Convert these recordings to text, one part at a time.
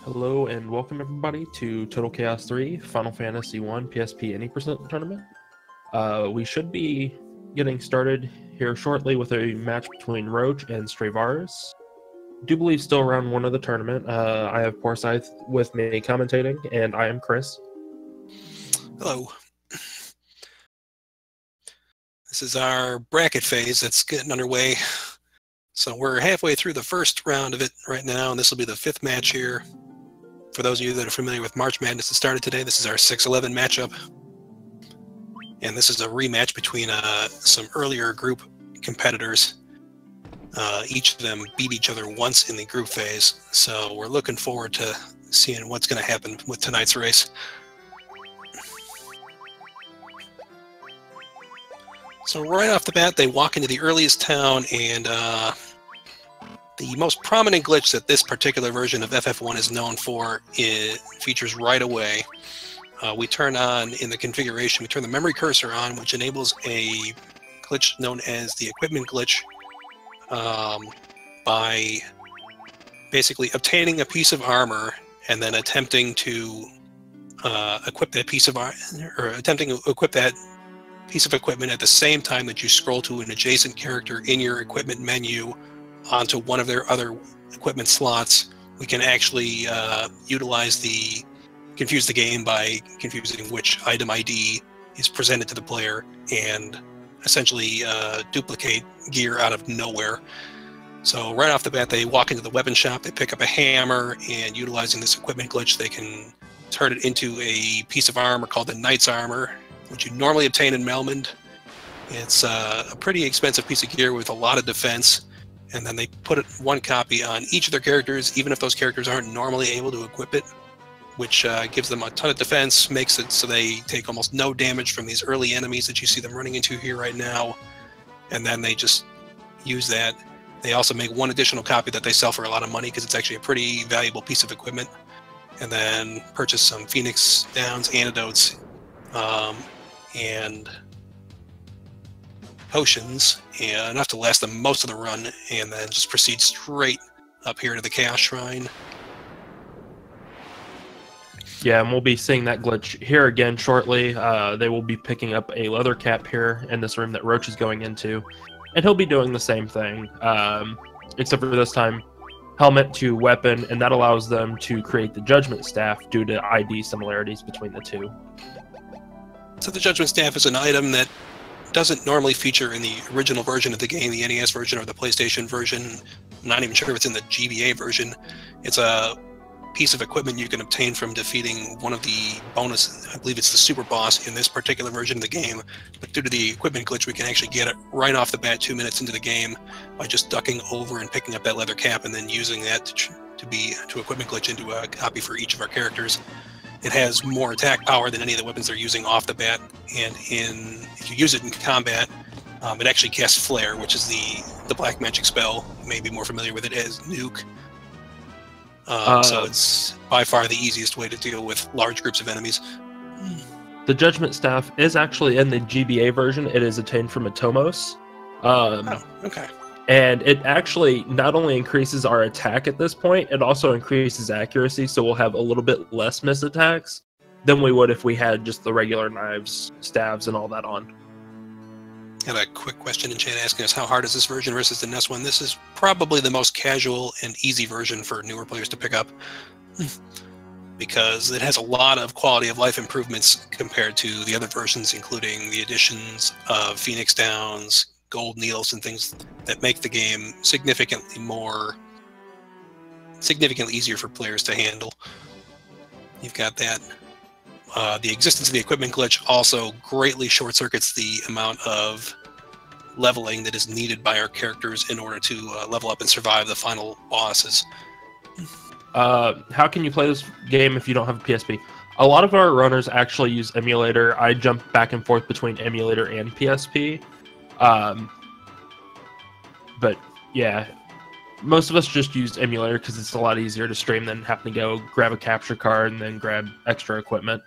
Hello and welcome everybody to Total Chaos 3 Final Fantasy 1 PSP Any Percent Tournament. We should be getting started here shortly with a match between Roach and Straevaras. I do believe still round 1 of the tournament. I have Forsyth with me commentating, and I am Chris. Hello. This is our bracket phase that's getting underway. So we're halfway through the first round of it right now, and this will be the 5th match here. For those of you that are familiar with March Madness that started today, this is our 6-11 matchup. And this is a rematch between some earlier group competitors. Each of them beat each other once in the group phase, so we're looking forward to seeing what's going to happen with tonight's race. So right off the bat, they walk into the earliest town, and the most prominent glitch that this particular version of FF1 is known for features right away. We turn on, in the configuration, we turn the memory cursor on, which enables a glitch known as the equipment glitch, by basically obtaining a piece of armor and then attempting to equip that piece of armor, or attempting to equip that piece of equipment at the same time that you scroll to an adjacent character in your equipment menu onto one of their other equipment slots. We can actually confuse the game by confusing which item ID is presented to the player and essentially duplicate gear out of nowhere. So right off the bat, they walk into the weapon shop, they pick up a hammer, and utilizing this equipment glitch, they can turn it into a piece of armor called the Knight's Armor, which you normally obtain in Melmond. It's a pretty expensive piece of gear with a lot of defense, and then they put one copy on each of their characters, even if those characters aren't normally able to equip it, which gives them a ton of defense, makes it so they take almost no damage from these early enemies that you see them running into here right now, and then they just use that. They also make one additional copy that they sell for a lot of money because it's actually a pretty valuable piece of equipment, and then purchase some Phoenix Downs antidotes and potions, and enough to last them most of the run, and then just proceed straight up here to the Chaos Shrine. Yeah, and we'll be seeing that glitch here again shortly. They will be picking up a leather cap here in this room that Roach is going into, and he'll be doing the same thing, except for this time helmet to weapon, and that allows them to create the Judgment Staff due to ID similarities between the two. So the Judgment Staff is an item that doesn't normally feature in the original version of the game, the NES version or the PlayStation version. I'm not even sure if it's in the GBA version. It's a piece of equipment you can obtain from defeating one of the bonus, I believe it's the super boss in this particular version of the game. But due to the equipment glitch, we can actually get it right off the bat 2 minutes into the game by just ducking over and picking up that leather cap and then using that to equipment glitch into a copy for each of our characters. It has more attack power than any of the weapons they're using off the bat, and if you use it in combat, it actually casts Flare, which is the black magic spell. You may be more familiar with it as Nuke. So it's by far the easiest way to deal with large groups of enemies. The Judgment Staff is actually in the GBA version. It is obtained from Atomos. Oh, okay. And it actually not only increases our attack at this point, it also increases accuracy, so we'll have a little bit less miss attacks than we would if we had just the regular knives, staves, and all that on. Got a quick question in chat asking us how hard is this version versus the NES one. This is probably the most casual and easy version for newer players to pick up, because it has a lot of quality of life improvements compared to the other versions, including the additions of Phoenix Downs, gold needles, and things that make the game significantly easier for players to handle. You've got that. The existence of the equipment glitch also greatly short circuits the amount of leveling that is needed by our characters in order to level up and survive the final bosses. How can you play this game if you don't have a PSP? A lot of our runners actually use emulator. I jump back and forth between emulator and PSP. But yeah, most of us just use emulator because it's a lot easier to stream than having to go grab a capture card and then grab extra equipment.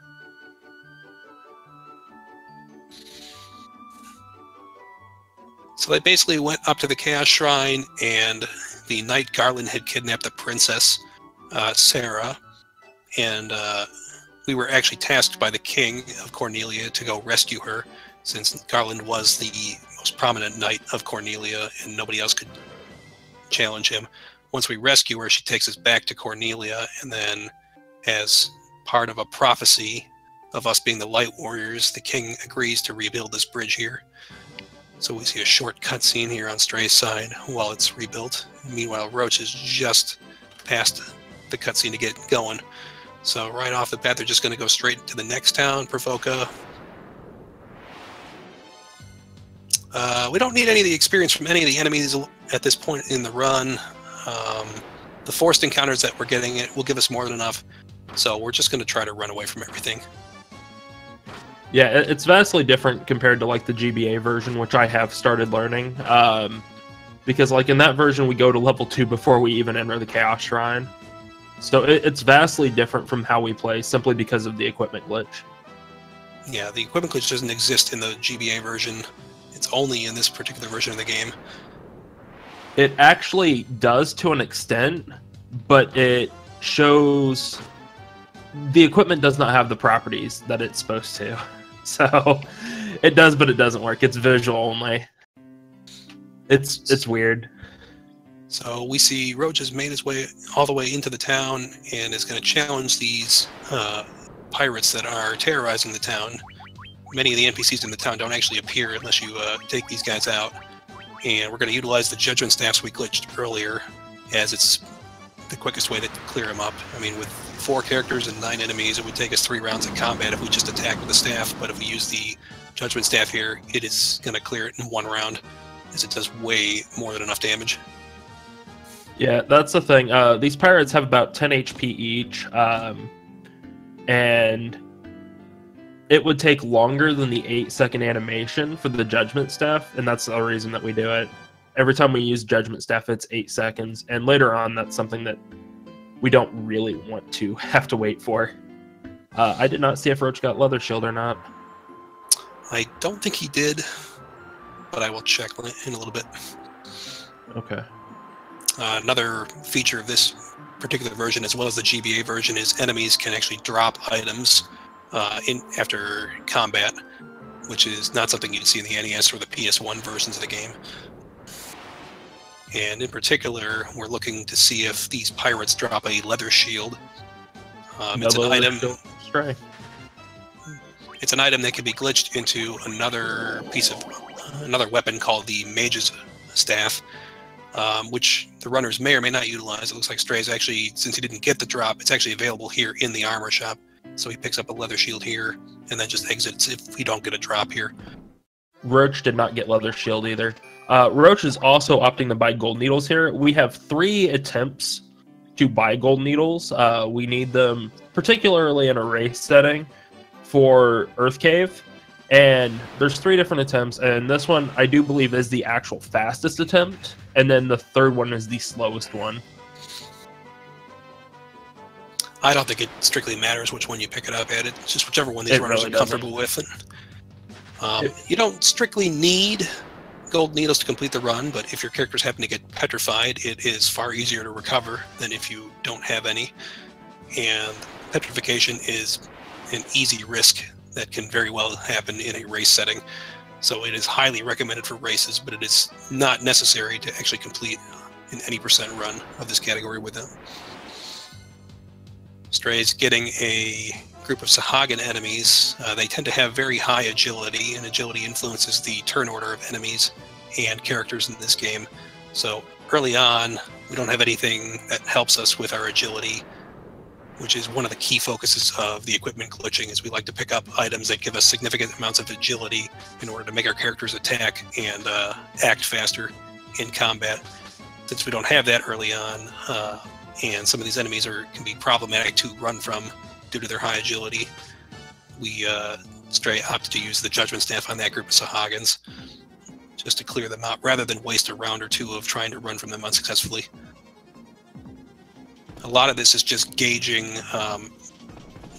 So they basically went up to the Chaos Shrine, and the Knight Garland had kidnapped the princess, Sarah, and we were actually tasked by the king of Cornelia to go rescue her, since Garland was the most prominent knight of Cornelia, and nobody else could challenge him. Once we rescue her, she takes us back to Cornelia, and then as part of a prophecy of us being the Light Warriors, the king agrees to rebuild this bridge here. So we see a short cutscene here on Stray's side while it's rebuilt. Meanwhile, Roach is just past the cutscene to get going. So right off the bat, they're just going to go straight to the next town, Provoca. We don't need any of the experience from any of the enemies at this point in the run. The forced encounters that we're getting will give us more than enough. So we're just going to try to run away from everything. Yeah, it's vastly different compared to like the GBA version, which I have started learning. Because like in that version, we go to level 2 before we even enter the Chaos Shrine. So it's vastly different from how we play, simply because of the equipment glitch. Yeah, the equipment glitch doesn't exist in the GBA version. It's only in this particular version of the game. It actually does to an extent, but it shows the equipment does not have the properties that it's supposed to. So it does, but it doesn't work. It's visual only. It's weird. So we see Roach has made his way all the way into the town and is going to challenge these pirates that are terrorizing the town. Many of the NPCs in the town don't actually appear unless you take these guys out. And we're going to utilize the judgment staffs we glitched earlier, as it's the quickest way to clear them up. I mean, with 4 characters and 9 enemies, it would take us 3 rounds of combat if we just attack with the staff. But if we use the judgment staff here, it is going to clear it in 1 round, as it does way more than enough damage. Yeah, that's the thing. These pirates have about 10 HP each, and it would take longer than the 8-second animation for the judgment staff, and that's the reason that we do it. Every time we use judgment staff, it's 8 seconds, and later on, that's something that we don't really want to have to wait for. I did not see if Roach got leather shield or not. I don't think he did, but I will check in a little bit. Okay. Another feature of this particular version, as well as the GBA version, is enemies can actually drop items after combat, which is not something you'd see in the NES or the PS1 versions of the game. And in particular, we're looking to see if these pirates drop a leather shield. It's an item. It's an item that can be glitched into another weapon called the Mage's Staff, which the runners may or may not utilize. It looks like Stray's actually, since he didn't get the drop, it's actually available here in the armor shop. So he picks up a leather shield here and then just exits if we don't get a drop here. Roach did not get leather shield either. Roach is also opting to buy gold needles here. We have 3 attempts to buy gold needles. We need them particularly in a race setting for Earth Cave. And there's 3 different attempts, and this one I do believe is the actual fastest attempt, and then the 3rd one is the slowest one. I don't think it strictly matters which one you pick it up at. It's just whichever one these runners really are comfortable with. You don't strictly need gold needles to complete the run, but if your characters happen to get petrified, it is far easier to recover than if you don't have any. And petrification is an easy risk that can very well happen in a race setting. So it is highly recommended for races, but it is not necessary to actually complete an any percent run of this category with them. Stray's getting a group of Sahagin enemies. They tend to have very high agility, and agility influences the turn order of enemies and characters in this game. So early on, we don't have anything that helps us with our agility, which is one of the key focuses of the equipment glitching, is we like to pick up items that give us significant amounts of agility in order to make our characters attack and act faster in combat. Since we don't have that early on, and some of these enemies can be problematic to run from due to their high agility, we Stray opted to use the Judgment Staff on that group of Sahagins just to clear them out, rather than waste a round or 2 of trying to run from them unsuccessfully. A lot of this is just gauging,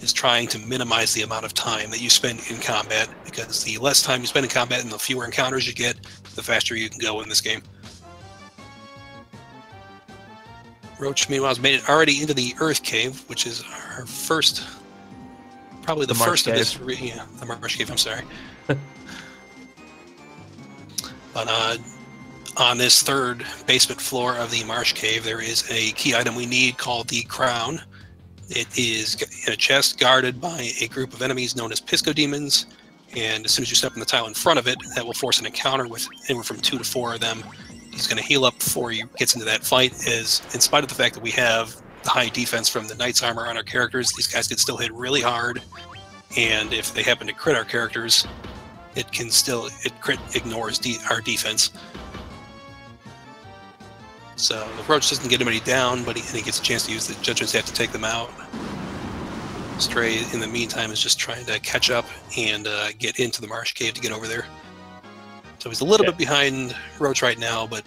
is trying to minimize the amount of time that you spend in combat, because the less time you spend in combat and the fewer encounters you get, the faster you can go in this game. Roach, meanwhile, has made it already into the Earth Cave, which is our first, probably the first of this. Yeah, the Marsh Cave. I'm sorry. But on this third basement floor of the Marsh Cave, there is a key item we need called the Crown. It is in a chest guarded by a group of enemies known as Pisco Demons, and as soon as you step on the tile in front of it, that will force an encounter with anywhere from 2 to 4 of them. He's going to heal up before he gets into that fight, as in spite of the fact that we have the high defense from the Knight's Armor on our characters, these guys can still hit really hard, and if they happen to crit our characters, it crit ignores our defense. So the Roach doesn't get anybody down, but he gets a chance to use the Judgment Staff to take them out. Stray, in the meantime, is just trying to catch up and get into the Marsh Cave to get over there. So he's a little bit behind Roach right now, but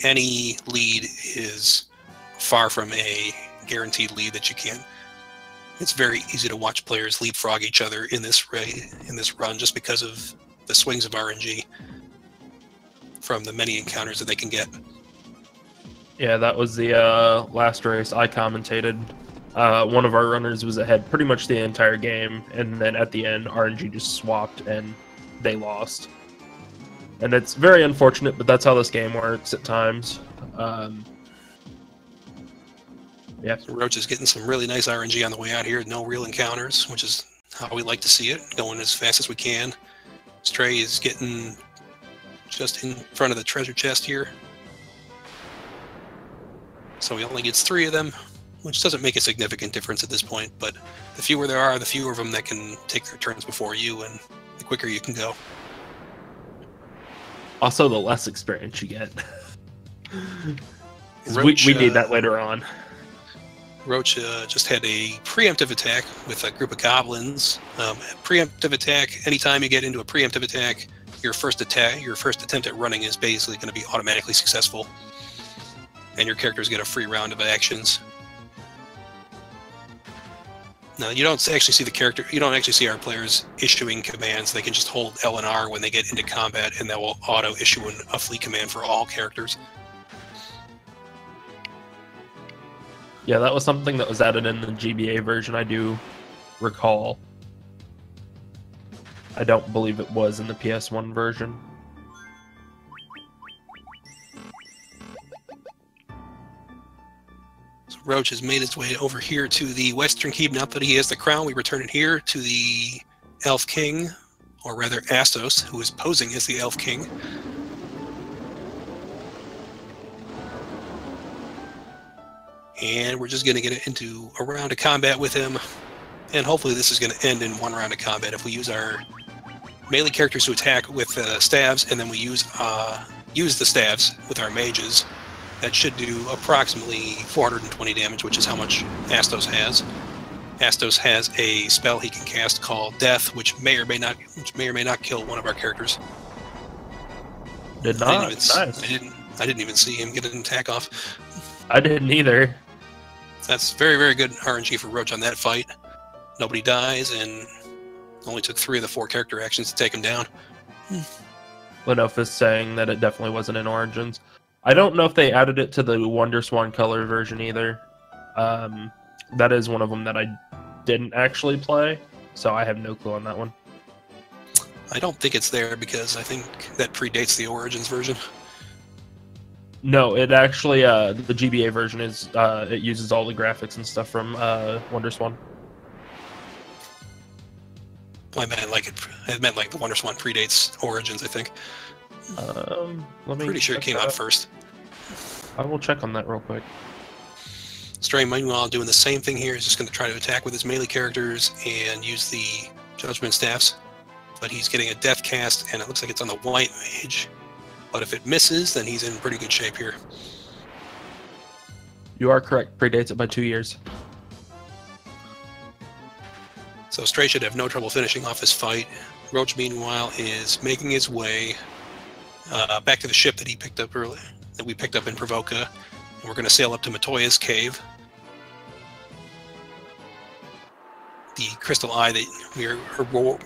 any lead is far from a guaranteed lead that you can. It's very easy to watch players leapfrog each other in this run just because of the swings of RNG from the many encounters that they can get. Yeah, that was the last race I commentated. One of our runners was ahead pretty much the entire game, and then at the end, RNG just swapped and they lost. And it's very unfortunate, but that's how this game works at times. Yeah. So Roach is getting some really nice RNG on the way out here. No real encounters, which is how we like to see it, going as fast as we can. Stray is getting just in front of the treasure chest here. So he only gets 3 of them, which doesn't make a significant difference at this point, but the fewer there are, the fewer of them that can take their turns before you, and the quicker you can go. Also, the less experience you get. Roach, we need that later on. Roach just had a preemptive attack with a group of goblins. Preemptive attack, anytime you get into a preemptive attack, your first attempt at running is basically going to be automatically successful. And your characters get a free round of actions. Now, you don't actually see our players issuing commands. They can just hold L and R when they get into combat, and that will auto-issue a fleet command for all characters. Yeah, that was something that was added in the GBA version, I do recall. I don't believe it was in the PS1 version. Roach has made his way over here to the Western Keep. Now that he has the crown, we return it here to the Elf King, or rather Astos, who is posing as the Elf King. And we're just going to get into a round of combat with him, and hopefully this is going to end in 1 round of combat. If we use our melee characters to attack with staves, and then we use the staves with our mages, that should do approximately 420 damage, which is how much Astos has. Astos has a spell he can cast called Death, which may or may not kill one of our characters. Did not. Nice. I didn't even see him get an attack off. I didn't either. That's very, very good RNG for Roach on that fight. Nobody dies, and only took 3 of the 4 character actions to take him down. Lenof is saying that it definitely wasn't in Origins. I don't know if they added it to the Wonder Swan color version either. That is one of them that I didn't actually play, so I have no clue on that one. I don't think it's there because I think that predates the Origins version. No, it actually, the GBA version is, it uses all the graphics and stuff from Wonder Swan. Well, I meant like the Wonder Swan predates Origins, I think. Pretty sure it came out first. I will check on that real quick. Stray, meanwhile, doing the same thing here. He's just going to try to attack with his melee characters and use the Judgment Staffs. But he's getting a death cast, and it looks like it's on the White Mage. But if it misses, then he's in pretty good shape here. You are correct. Predates it by 2 years. So Stray should have no trouble finishing off this fight. Roach, meanwhile, is making his way back to the ship that he picked up earlier, that we picked up in Provoca. And we're going to sail up to Matoya's cave. The crystal eye that we are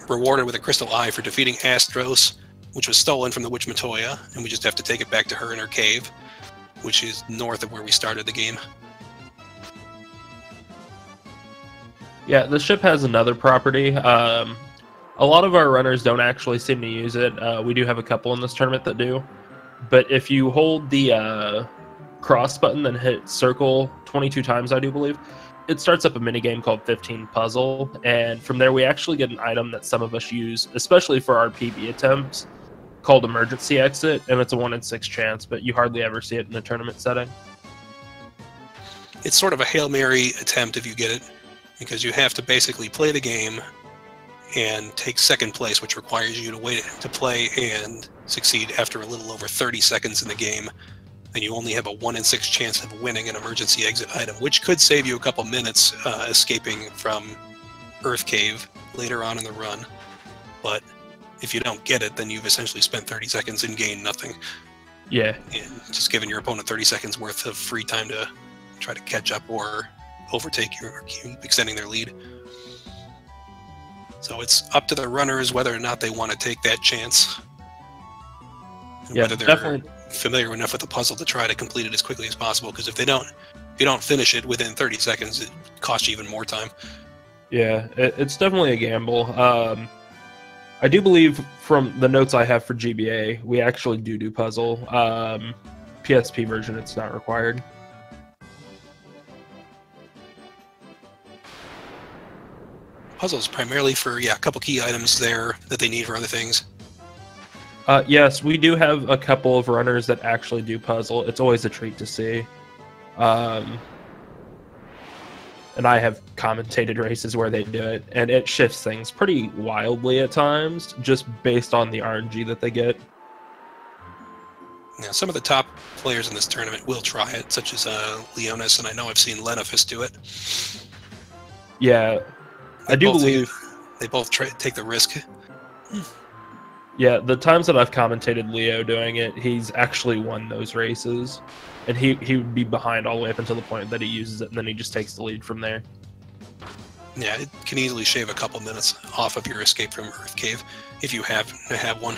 rewarded with a crystal eye for defeating Astros, which was stolen from the witch Matoya, and we just have to take it back to her in her cave, which is north of where we started the game. Yeah, the ship has another property. A lot of our runners don't actually seem to use it. We do have a couple in this tournament that do. But if you hold the cross button and hit circle 22 times, I do believe, it starts up a mini game called 15 Puzzle. And from there, we actually get an item that some of us use, especially for our PB attempts, called Emergency Exit. And it's a 1 in 6 chance, but you hardly ever see it in a tournament setting. It's sort of a Hail Mary attempt if you get it, because you have to basically play the game and take second place, which requires you to wait to play and succeed after a little over 30 seconds in the game. Then you only have a 1 in 6 chance of winning an emergency exit item, which could save you a couple minutes escaping from Earth Cave later on in the run. But if you don't get it, then you've essentially spent 30 seconds and gained nothing. Yeah. And just giving your opponent 30 seconds worth of free time to try to catch up or overtake you or keep extending their lead. So it's up to the runners whether or not they want to take that chance. And whether they're definitely familiar enough with the puzzle to try to complete it as quickly as possible. Because if you don't finish it within 30 seconds, it costs you even more time. Yeah, it's definitely a gamble. I do believe from the notes I have for GBA, we actually do puzzle. PSP version, it's not required. Puzzles primarily for, a couple key items there that they need for other things. Yes, we do have a couple of runners that actually do puzzle. It's always a treat to see. And I have commentated races where they do it, and it shifts things pretty wildly at times, just based on the RNG that they get. Now, some of the top players in this tournament will try it, such as Leonis, and I know I've seen Lenofis do it. Yeah, I do believe they both take the risk. Yeah, the times that I've commentated Leo doing it, he's actually won those races. And he would be behind all the way up until the point that he uses it, and then he just takes the lead from there. Yeah, it can easily shave a couple minutes off of your escape from Earth Cave, if you happen to have one.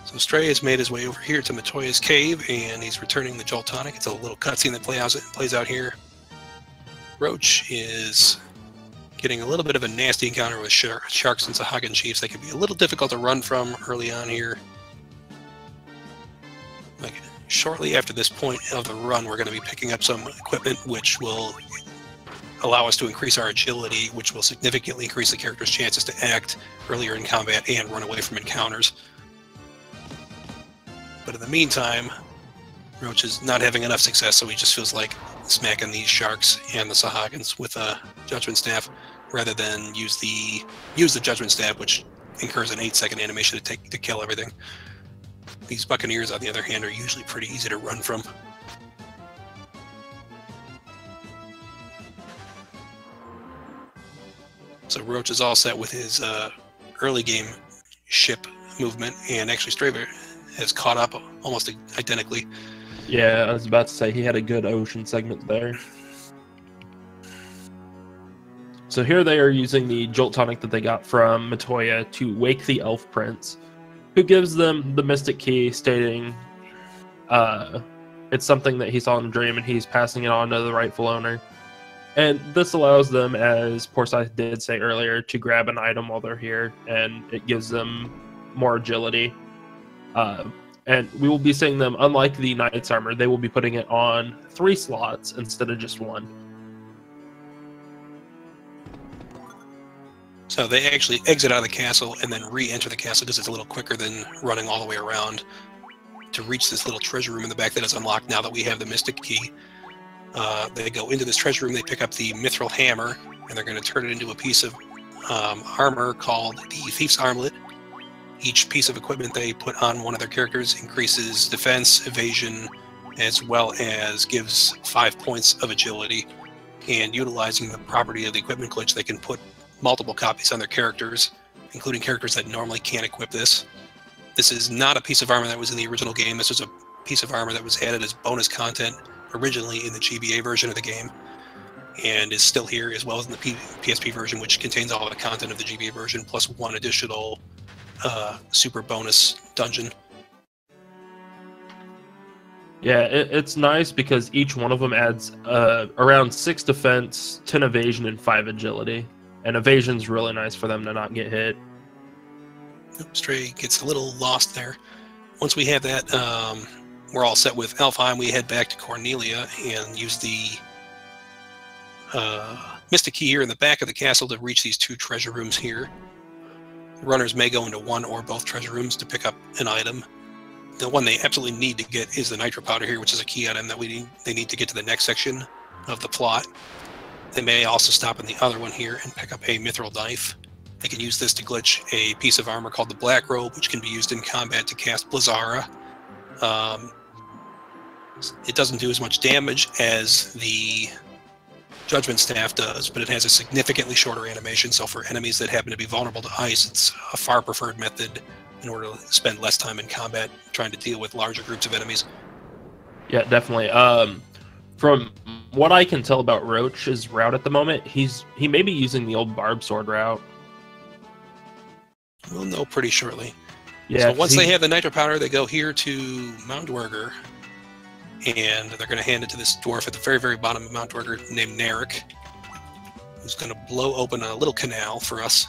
So Stray has made his way over here to Matoya's cave, and he's returning the Jolt Tonic. It's a little cutscene that plays out here. Roach is getting a little bit of a nasty encounter with sharks and Sahuagin chiefs. They can be a little difficult to run from early on here. Like, shortly after this point of the run, we're going to be picking up some equipment which will allow us to increase our agility, which will significantly increase the character's chances to act earlier in combat and run away from encounters. But in the meantime, Roach is not having enough success, so he just feels like smacking these sharks and the Sahuagins with a Judgment Staff, rather than use the Judgment Staff, which incurs an 8-second animation to kill everything. These Buccaneers, on the other hand, are usually pretty easy to run from. So Roach is all set with his early game ship movement, and actually Straevaras has caught up almost identically. Yeah, I was about to say he had a good ocean segment there. So here they are using the Jolt Tonic that they got from Matoya to wake the Elf Prince, who gives them the Mystic Key, stating it's something that he saw in a dream and he's passing it on to the rightful owner. And this allows them, as Porsyth did say earlier, to grab an item while they're here, and it gives them more agility. And we will be seeing them, unlike the Knight's Armor, they will be putting it on 3 slots instead of just 1. So they actually exit out of the castle and then re-enter the castle because it's a little quicker than running all the way around to reach this little treasure room in the back that is unlocked now that we have the Mystic Key. They go into this treasure room, they pick up the Mithril Hammer, and they're going to turn it into a piece of armor called the Thief's Armlet. Each piece of equipment they put on one of their characters increases defense, evasion, as well as gives 5 points of agility. And utilizing the property of the equipment glitch, they can put multiple copies on their characters, including characters that normally can't equip this. This is not a piece of armor that was in the original game. This was a piece of armor that was added as bonus content originally in the GBA version of the game, and is still here, as well as in the PSP version, which contains all the content of the GBA version, plus 1 additional super bonus dungeon. Yeah, it's nice because each one of them adds around 6 defense, 10 evasion, and 5 agility. And evasion's really nice for them to not get hit. Stray gets a little lost there. Once we have that, we're all set with Alfheim. We head back to Cornelia and use the Mystic Key here in the back of the castle to reach these 2 treasure rooms here. Runners may go into one or both treasure rooms to pick up an item. The one they absolutely need to get is the nitro powder here, which is a key item that they need to get to the next section of the plot. They may also stop in the other one here and pick up a mithril knife. They can use this to glitch a piece of armor called the Black Robe, which can be used in combat to cast Blizzara. It doesn't do as much damage as the Judgment Staff does, but it has a significantly shorter animation, so for enemies that happen to be vulnerable to ice, it's a far preferred method in order to spend less time in combat trying to deal with larger groups of enemies. Yeah, definitely. From what I can tell about Roach's route at the moment, he may be using the old barb sword route. We'll know pretty shortly. Yeah. So once they have the nitro powder, they go here to Mount Dwerger, and they're going to hand it to this dwarf at the very, very bottom of Mount Dwerger named Narek, who's going to blow open a little canal for us.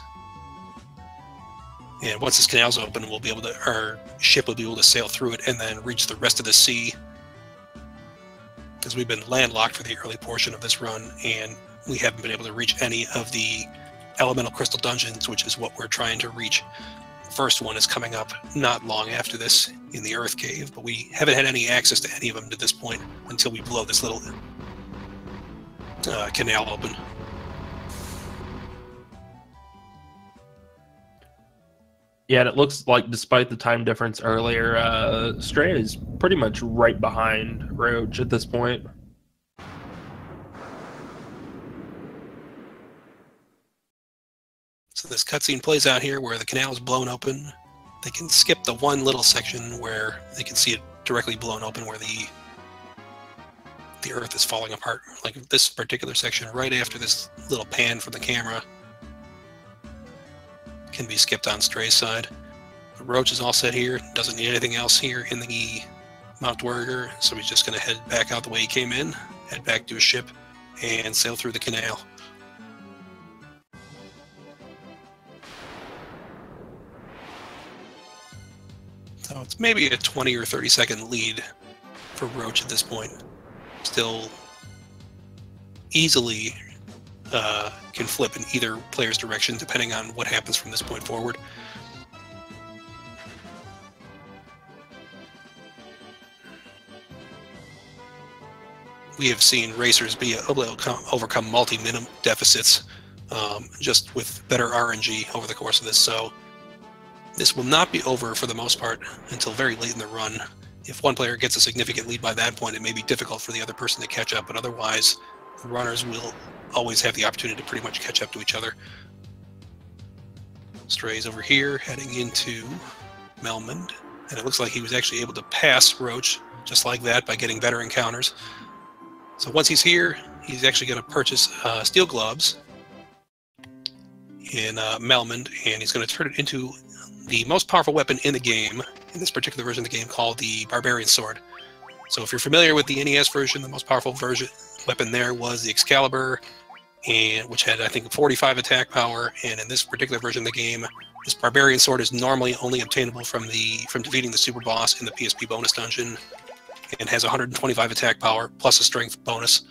And once this canal's open, we'll be able to, our ship will be able to sail through it and then reach the rest of the sea. Because we've been landlocked for the early portion of this run, and we haven't been able to reach any of the elemental crystal dungeons, which is what we're trying to reach. The first one is coming up not long after this in the Earth Cave, but we haven't had any access to any of them to this point until we blow this little canal open. Yeah, and it looks like despite the time difference earlier, Stray is pretty much right behind Roach at this point. So this cutscene plays out here where the canal is blown open. They can skip the one little section where they can see it directly blown open where the earth is falling apart. Like this particular section right after this little pan from the camera can be skipped on Stray's side. The Roach is all set here, doesn't need anything else here in the Mount Dwerger, so he's just going to head back out the way he came in, head back to his ship, and sail through the canal. So it's maybe a 20 or 30 second lead for Roach at this point. Still easily can flip in either player's direction depending on what happens from this point forward. We have seen racers be able to overcome multi-minute deficits just with better RNG over the course of this, so this will not be over for the most part until very late in the run. If one player gets a significant lead by that point, it may be difficult for the other person to catch up, but otherwise the runners will always have the opportunity to pretty much catch up to each other. Stray's over here heading into Melmond, and it looks like he was actually able to pass Roach just like that by getting better encounters. So once he's here, he's actually going to purchase steel gloves in Melmond, and he's going to turn it into the most powerful weapon in the game, in this particular version of the game, called the Barbarian Sword. So if you're familiar with the NES version, the most powerful weapon there was the Excalibur, and which had, I think, 45 attack power, and in this particular version of the game, this Barbarian Sword is normally only obtainable from defeating the super boss in the PSP bonus dungeon, and has 125 attack power, plus a strength bonus.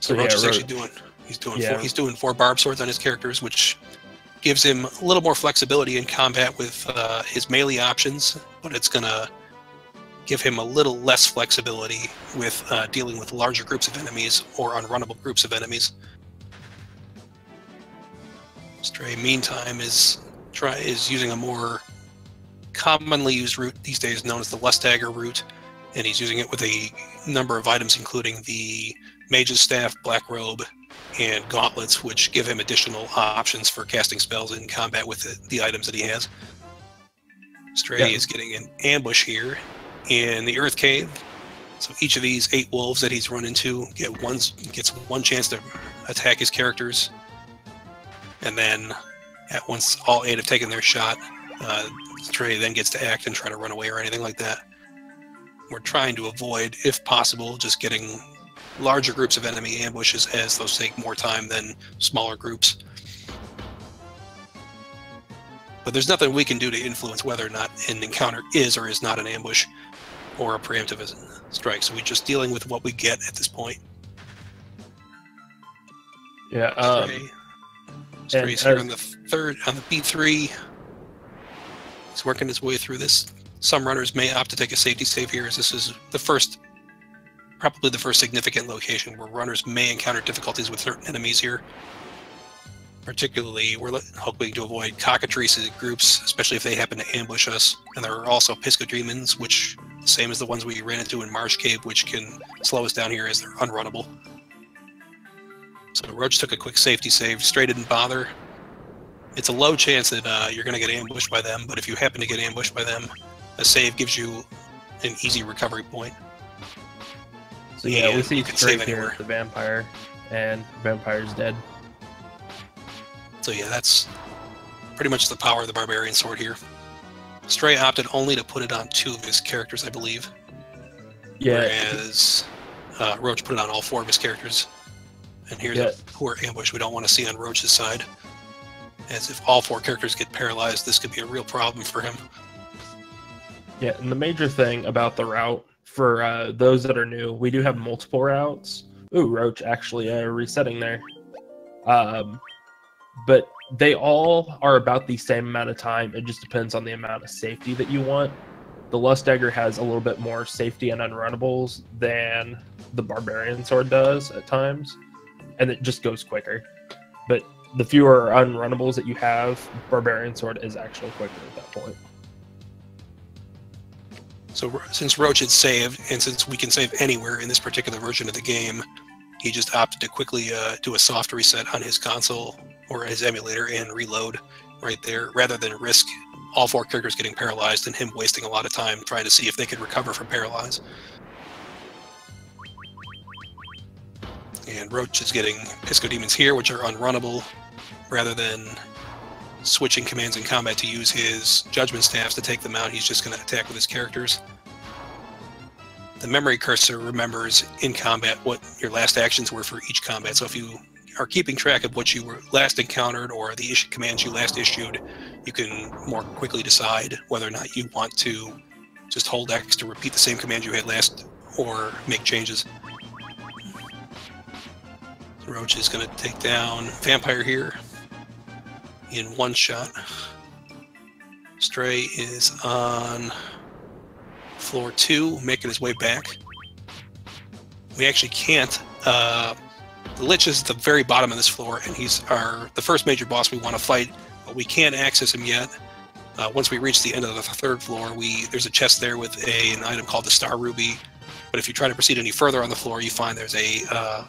So Roach is actually doing... He's doing 4 barb swords on his characters, which gives him a little more flexibility in combat with his melee options, but it's going to give him a little less flexibility with dealing with larger groups of enemies or unrunnable groups of enemies. Stray, meantime, is using a more commonly used route these days known as the Lustdagger route, and he's using it with a number of items, including the Mage's Staff, Black Robe, and gauntlets, which give him additional options for casting spells in combat with the items that he has. Stray is getting an ambush here in the Earth Cave. So each of these 8 wolves that he's run into gets one chance to attack his characters. And then once all 8 have taken their shot, Stray then gets to act and try to run away or anything like that. We're trying to avoid, if possible, just getting larger groups of enemy ambushes, as those take more time than smaller groups. But there's nothing we can do to influence whether or not an encounter is or is not an ambush or a preemptive strike. So we're just dealing with what we get at this point. Yeah. Stray's here on the B3. He's working his way through this. Some runners may opt to take a safety save here, as this is probably the first significant location where runners may encounter difficulties with certain enemies here. Particularly, we're hoping to avoid cockatrice groups, especially if they happen to ambush us. And there are also pisco demons, which, same as the ones we ran into in Marsh Cave, which can slow us down here as they're unrunnable. So Roach took a quick safety save. Stray didn't bother. It's a low chance that you're going to get ambushed by them, but if you happen to get ambushed by them, a save gives you an easy recovery point. So yeah, we see Stray here, the vampire, and the vampire's dead. So yeah, that's pretty much the power of the barbarian sword here. Stray opted only to put it on 2 of his characters, I believe. Yeah. Whereas Roach put it on all 4 of his characters. And here's a poor ambush we don't want to see on Roach's side. As if all 4 characters get paralyzed, this could be a real problem for him. Yeah, and the major thing about the route, for those that are new, we do have multiple routes. Ooh, Roach actually resetting there. But they all are about the same amount of time. It just depends on the amount of safety that you want. The Lust Dagger has a little bit more safety and unrunnables than the Barbarian Sword does at times, and it just goes quicker. But the fewer unrunnables that you have, Barbarian Sword is actually quicker at that point. So since Roach had saved, and since we can save anywhere in this particular version of the game, he just opted to quickly do a soft reset on his console or his emulator and reload right there, rather than risk all 4 characters getting paralyzed and him wasting a lot of time trying to see if they could recover from paralyze. And Roach is getting Pisco Demons here, which are unrunnable, rather than switching commands in combat to use his Judgment Staffs to take them out. He's just going to attack with his characters. The memory cursor remembers in combat what your last actions were for each combat. So if you are keeping track of what you were last encountered or the commands you last issued, you can more quickly decide whether or not you want to just hold X to repeat the same command you had last or make changes. Roach is going to take down Vampire here in 1 shot. Stray is on floor 2, making his way back. We actually can't. The Lich is at the very bottom of this floor, and he's the first major boss we want to fight, but we can't access him yet. Once we reach the end of the 3rd floor, there's a chest there with an item called the Star Ruby. But if you try to proceed any further on the floor, you find there's a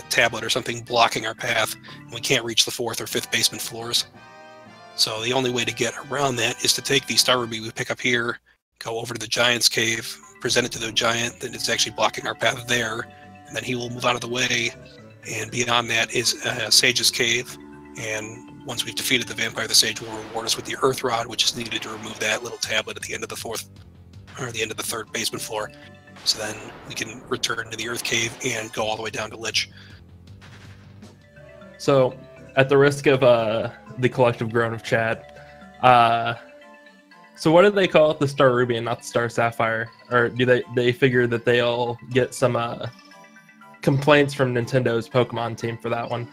tablet or something blocking our path, and we can't reach the 4th or 5th basement floors. So the only way to get around that is to take the Star Ruby we pick up here, go over to the Giant's Cave, present it to the Giant that is actually blocking our path there, and then he will move out of the way. And beyond that is Sage's Cave, and once we've defeated the Vampire, the Sage will reward us with the Earth Rod, which is needed to remove that little tablet at the end of the 4th, or the end of the 3rd basement floor. So then we can return to the Earth Cave and go all the way down to Lich. So, at the risk of the collective groan of chat, so what do they call it, the Star Ruby and not the Star Sapphire? Or do they figure that they'll get some complaints from Nintendo's Pokemon team for that one?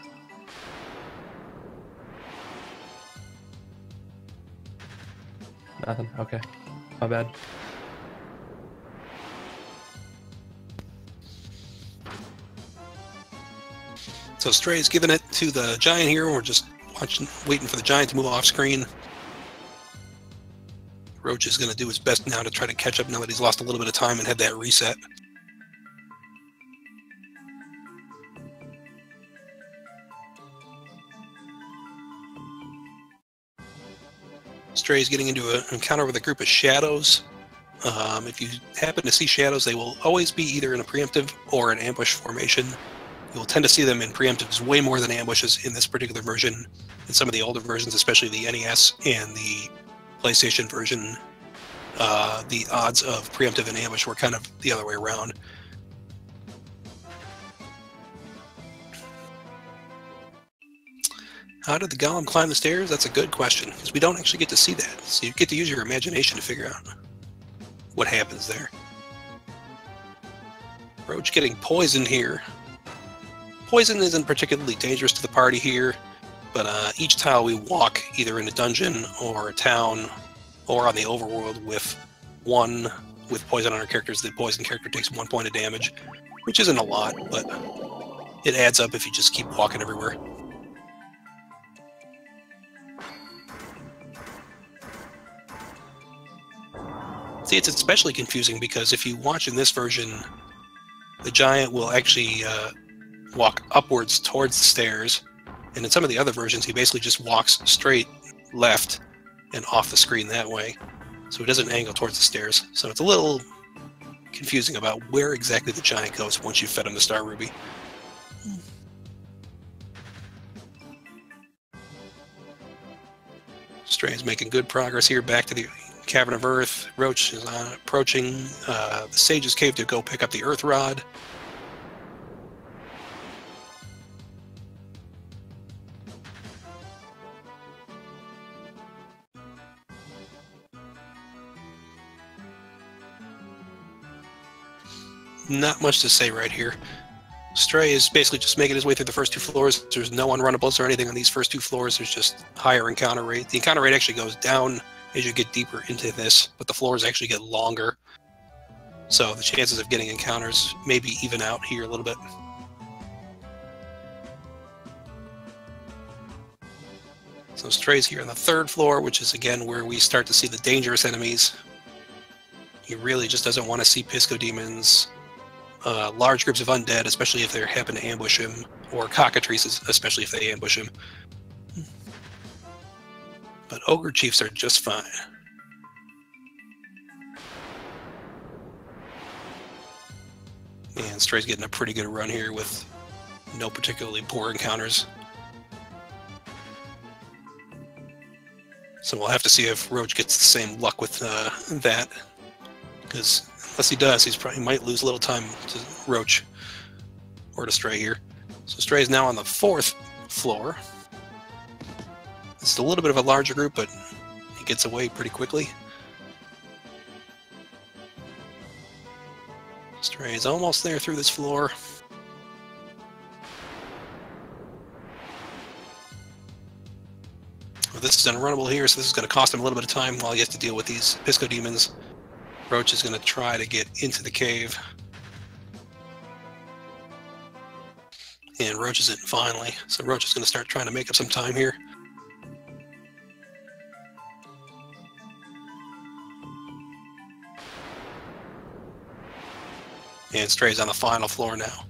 Nothing. Okay. My bad. So Stray's giving it to the Giant here. We're just waiting for the Giant to move off screen. Roach is going to do his best now to try to catch up now that he's lost a little bit of time and had that reset. Stray's getting into an encounter with a group of shadows. If you happen to see shadows, they will always be either in a preemptive or an ambush formation. You'll tend to see them in preemptives way more than ambushes in this particular version. In some of the older versions, especially the NES and the PlayStation version, the odds of preemptive and ambush were kind of the other way around. How did the golem climb the stairs? That's a good question, because we don't actually get to see that. So you get to use your imagination to figure out what happens there. Roach getting poisoned here. Poison isn't particularly dangerous to the party here, but each tile we walk, either in a dungeon or a town or on the overworld with poison on our characters, the poison character takes 1 point of damage, which isn't a lot, but it adds up if you just keep walking everywhere. See, it's especially confusing because if you watch in this version, the giant will actually walk upwards towards the stairs, and in some of the other versions, he basically just walks straight left and off the screen that way, so he doesn't angle towards the stairs. So it's a little confusing about where exactly the giant goes once you've fed him the Star Ruby. Stray is making good progress here back to the Cavern of Earth. Roach is approaching the Sage's Cave to go pick up the Earth Rod. Not much to say right here. Stray is basically just making his way through the first 2 floors. There's no unrunnables or anything on these first 2 floors. There's just higher encounter rate. The encounter rate actually goes down as you get deeper into this, but the floors actually get longer. So the chances of getting encounters maybe even out here a little bit. So Stray's here on the 3rd floor, which is again where we start to see the dangerous enemies. He really just doesn't want to see Pisco Demons, large groups of undead, especially if they happen to ambush him, or cockatrices, especially if they ambush him. But Ogre Chiefs are just fine. And Stray's getting a pretty good run here with no particularly poor encounters. So we'll have to see if Roach gets the same luck with that, because unless he does, he might lose a little time to Roach or to Stray here. So Stray is now on the 4th floor. It's a little bit of a larger group, but he gets away pretty quickly. Stray is almost there through this floor. Well, this is unrunnable here, so this is going to cost him a little bit of time while he has to deal with these Pisco Demons. Roach is going to try to get into the cave. And Roach isn't finally, so Roach is going to start trying to make up some time here. And Stray's on the final floor now.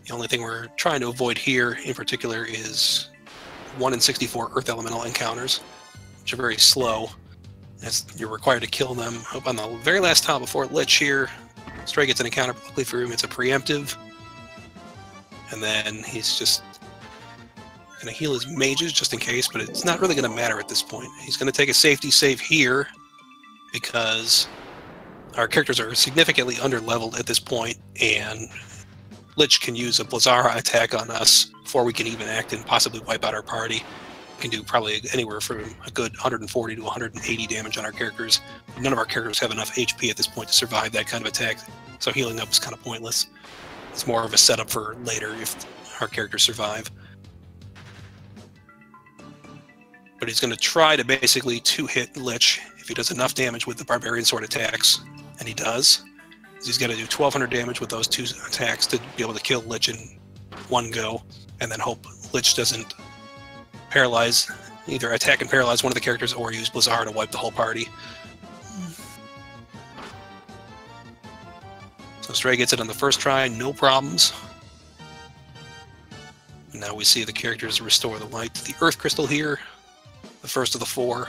The only thing we're trying to avoid here in particular is 1 in 64 Earth Elemental encounters, which are very slow, as you're required to kill them. Up on the very last tile before Lich here, Stray gets an encounter, luckily for him it's a preemptive. And then he's just going to heal his mages just in case, but it's not really going to matter at this point. He's going to take a safety save here, because our characters are significantly under-leveled at this point, and Lich can use a Blizzara attack on us before we can even act and possibly wipe out our party. We can do probably anywhere from a good 140 to 180 damage on our characters. None of our characters have enough HP at this point to survive that kind of attack, so healing up is kind of pointless. It's more of a setup for later if our characters survive. But he's going to try to basically two-hit Lich if he does enough damage with the Barbarian Sword attacks, and he does. He's going to do 1,200 damage with those 2 attacks to be able to kill Lich in one go, and then hope Lich doesn't paralyze, either attack and paralyze one of the characters or use Blizzara to wipe the whole party. So Stray gets it on the first try, no problems. And now we see the characters restore the light to the Earth Crystal here, the first of the 4.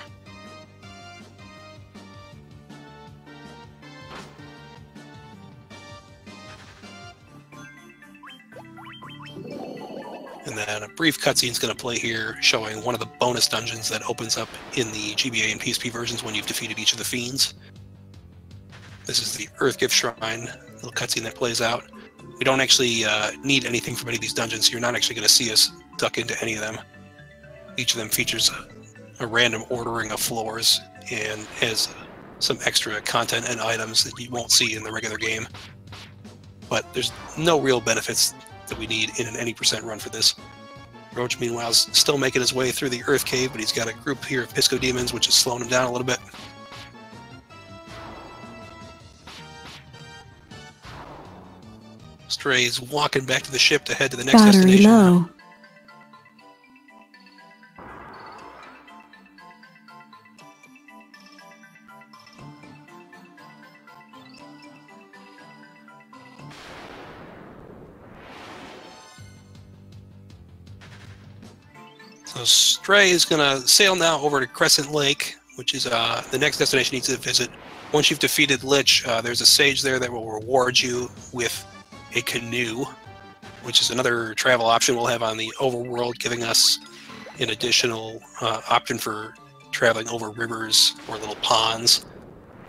And then a brief cutscene is going to play here showing one of the bonus dungeons that opens up in the GBA and PSP versions when you've defeated each of the fiends. This is the Earthgift Shrine, little cutscene that plays out. We don't actually need anything from any of these dungeons, so you're not actually going to see us duck into any of them. Each of them features a random ordering of floors and has some extra content and items that you won't see in the regular game. But there's no real benefits that we need in an any percent run for this. Roach, meanwhile, is still making his way through the Earth Cave, but he's got a group here of Pisco Demons, which is slowing him down a little bit. Stray's walking back to the ship to head to the next destination. Low. So Stray is going to sail now over to Crescent Lake, which is the next destination he needs to visit. Once you've defeated Lich, there's a sage there that will reward you with a canoe, which is another travel option we'll have on the overworld, giving us an additional option for traveling over rivers or little ponds.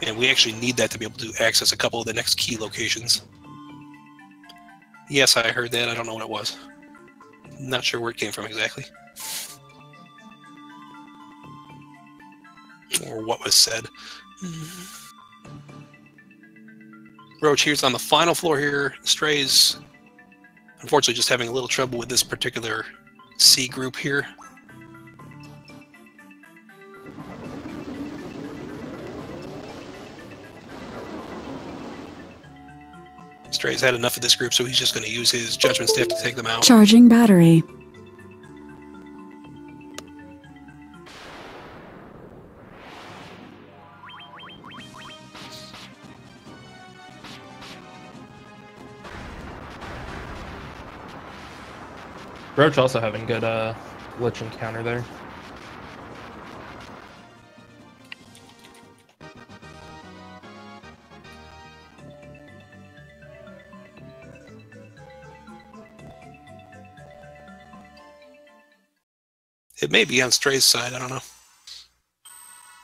And we actually need that to be able to access a couple of the next key locations. Yes, I heard that. I don't know what it was. Not sure where it came from exactly. Or what was said. Roach here's on the final floor here. Stray's unfortunately just having a little trouble with this particular C group here. Stray's had enough of this group, so he's just going to use his judgment staff to take them out. Charging battery. Roach also having good Lich encounter there. It may be on Stray's side, I don't know.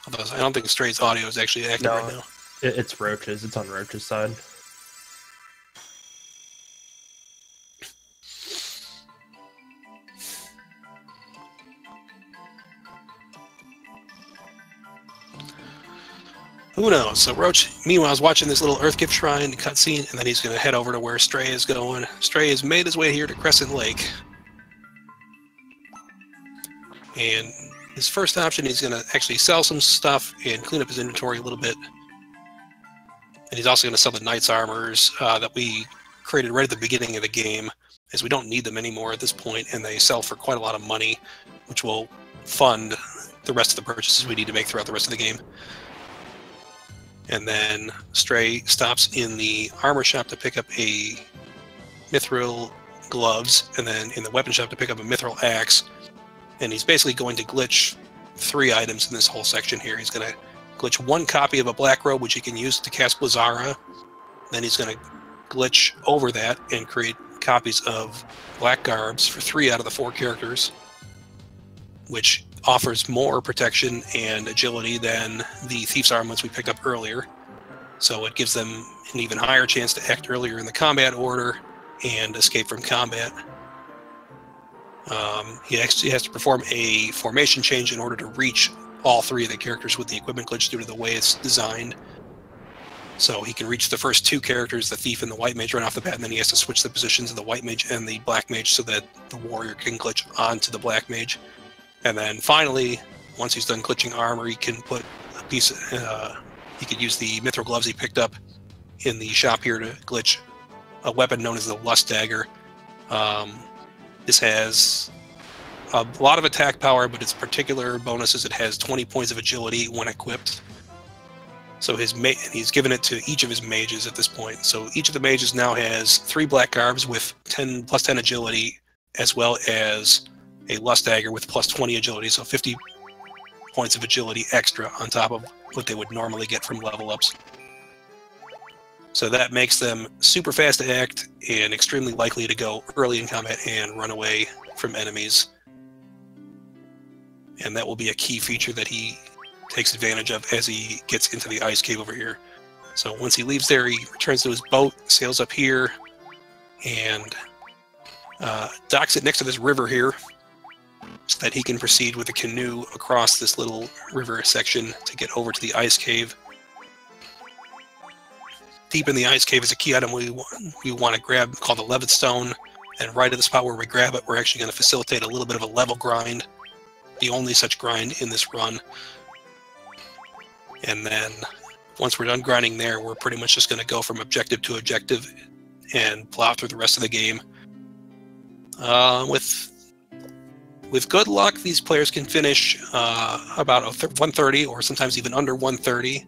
Although I don't think Stray's audio is actually active right now. It's Roach's. It's on Roach's side. Who knows? So Roach, meanwhile, is watching this little Earthgift Shrine cutscene, and then he's going to head over to where Stray is going. Stray has made his way here to Crescent Lake. And his first option, he's going to actually sell some stuff and clean up his inventory a little bit. And he's also going to sell the Knight's Armors that we created right at the beginning of the game, as we don't need them anymore at this point, and they sell for quite a lot of money, which will fund the rest of the purchases we need to make throughout the rest of the game. And then Stray stops in the armor shop to pick up a mithril gloves, and then in the weapon shop to pick up a mithril axe. And he's basically going to glitch 3 items in this whole section here. He's going to glitch 1 copy of a black robe, which he can use to cast Blizzara. Then he's going to glitch over that and create copies of black garbs for 3 out of the 4 characters, which offers more protection and agility than the Thief's Armaments we picked up earlier. So it gives them an even higher chance to act earlier in the combat order and escape from combat. He actually has to perform a formation change in order to reach all 3 of the characters with the equipment glitch due to the way it's designed. So he can reach the first 2 characters, the Thief and the White Mage, right off the bat, and then he has to switch the positions of the White Mage and the Black Mage so that the Warrior can glitch onto the Black Mage. And then finally, once he's done glitching armor, he can put a piece, he could use the mithril gloves he picked up in the shop here to glitch a weapon known as the Lust Dagger. This has a lot of attack power, but its particular bonus is it has 20 points of agility when equipped. So he's given it to each of his mages at this point. So each of the mages now has 3 black garbs with plus 10 agility, as well as a Lust Dagger with plus 20 agility, so 50 points of agility extra on top of what they would normally get from level ups. So that makes them super fast to act and extremely likely to go early in combat and run away from enemies. And that will be a key feature that he takes advantage of as he gets into the ice cave over here. So once he leaves there, he returns to his boat, sails up here, and docks it next to this river here so that he can proceed with a canoe across this little river section to get over to the ice cave. Deep in the ice cave is a key item we want to grab called the Levitt Stone, and right at the spot where we grab it, we're actually going to facilitate a little bit of a level grind, the only such grind in this run. And then once we're done grinding there, we're pretty much just going to go from objective to objective and plow through the rest of the game. With good luck, these players can finish about 130 or sometimes even under 130.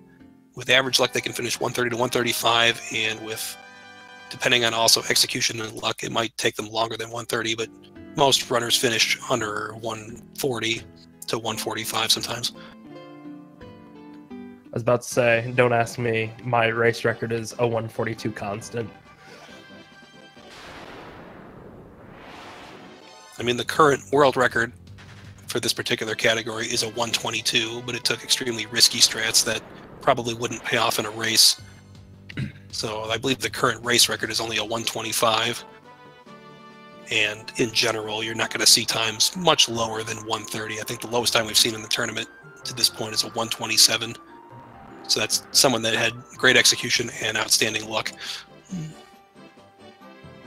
With average luck, they can finish 130 to 135, and with, depending on also execution and luck, it might take them longer than 130, but most runners finish under 140 to 145 sometimes. I was about to say, don't ask me. My race record is a 142 constant. I mean, the current world record for this particular category is a 122, but it took extremely risky strats that probably wouldn't pay off in a race. So I believe the current race record is only a 125. And in general, you're not going to see times much lower than 130. I think the lowest time we've seen in the tournament to this point is a 127. So that's someone that had great execution and outstanding luck.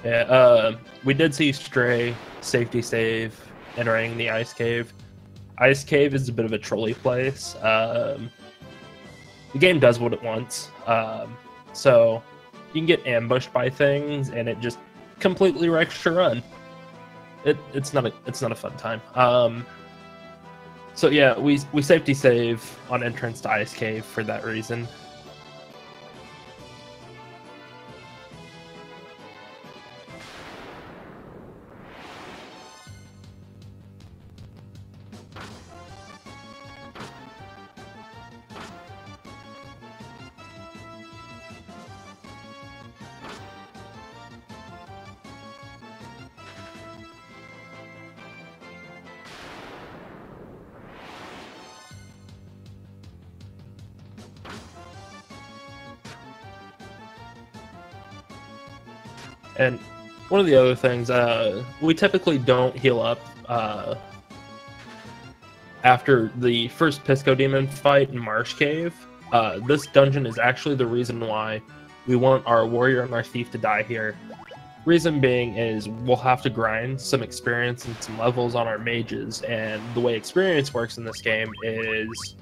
Yeah, we did see Stray safety save entering the ice cave. Ice cave is a bit of a trolley place. The game does what it wants. So you can get ambushed by things and it just completely wrecks your run. It's not a fun time. So yeah, we safety save on entrance to ice cave for that reason. And one of the other things, we typically don't heal up after the first Pisco Demon fight in Marsh Cave. This dungeon is actually the reason why we want our warrior and our thief to die here. Reason being is we'll have to grind some experience and some levels on our mages, and the way experience works in this game is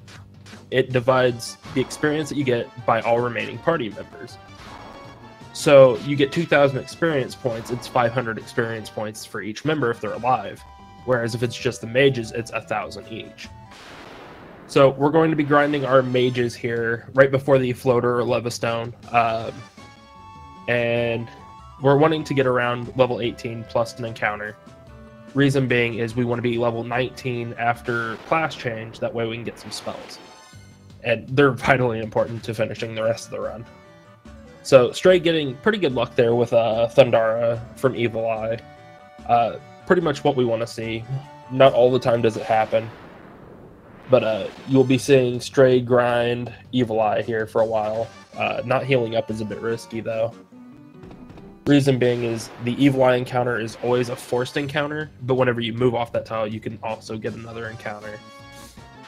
it divides the experience that you get by all remaining party members. So you get 2,000 experience points, it's 500 experience points for each member if they're alive. Whereas if it's just the mages, it's 1,000 each. So we're going to be grinding our mages here right before the floater or levistone. And we're wanting to get around level 18 plus an encounter. Reason being is we want to be level 19 after class change, that way we can get some spells. And they're vitally important to finishing the rest of the run. So Stray getting pretty good luck there with Thundara from Evil Eye. Pretty much what we want to see. Not all the time does it happen. But you'll be seeing Stray grind Evil Eye here for a while. Not healing up is a bit risky though. Reason being is the Evil Eye encounter is always a forced encounter, but whenever you move off that tile, you can also get another encounter.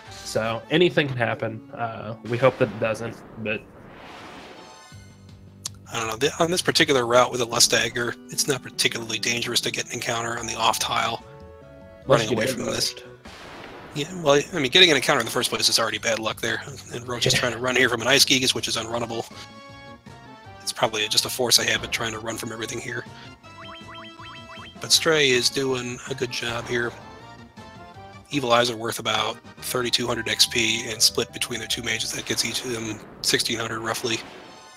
So anything can happen. We hope that it doesn't, but I don't know. On this particular route with a Lust Dagger, it's not particularly dangerous to get an encounter on the off tile. Running away from this. Yeah, well, I mean, getting an encounter in the first place is already bad luck there. And Roach is trying to run here from an Ice Gigas, which is unrunnable. It's probably just a force I have at trying to run from everything here. But Stray is doing a good job here. Evil Eyes are worth about 3,200 XP, and split between the two mages, that gets each of them 1,600 roughly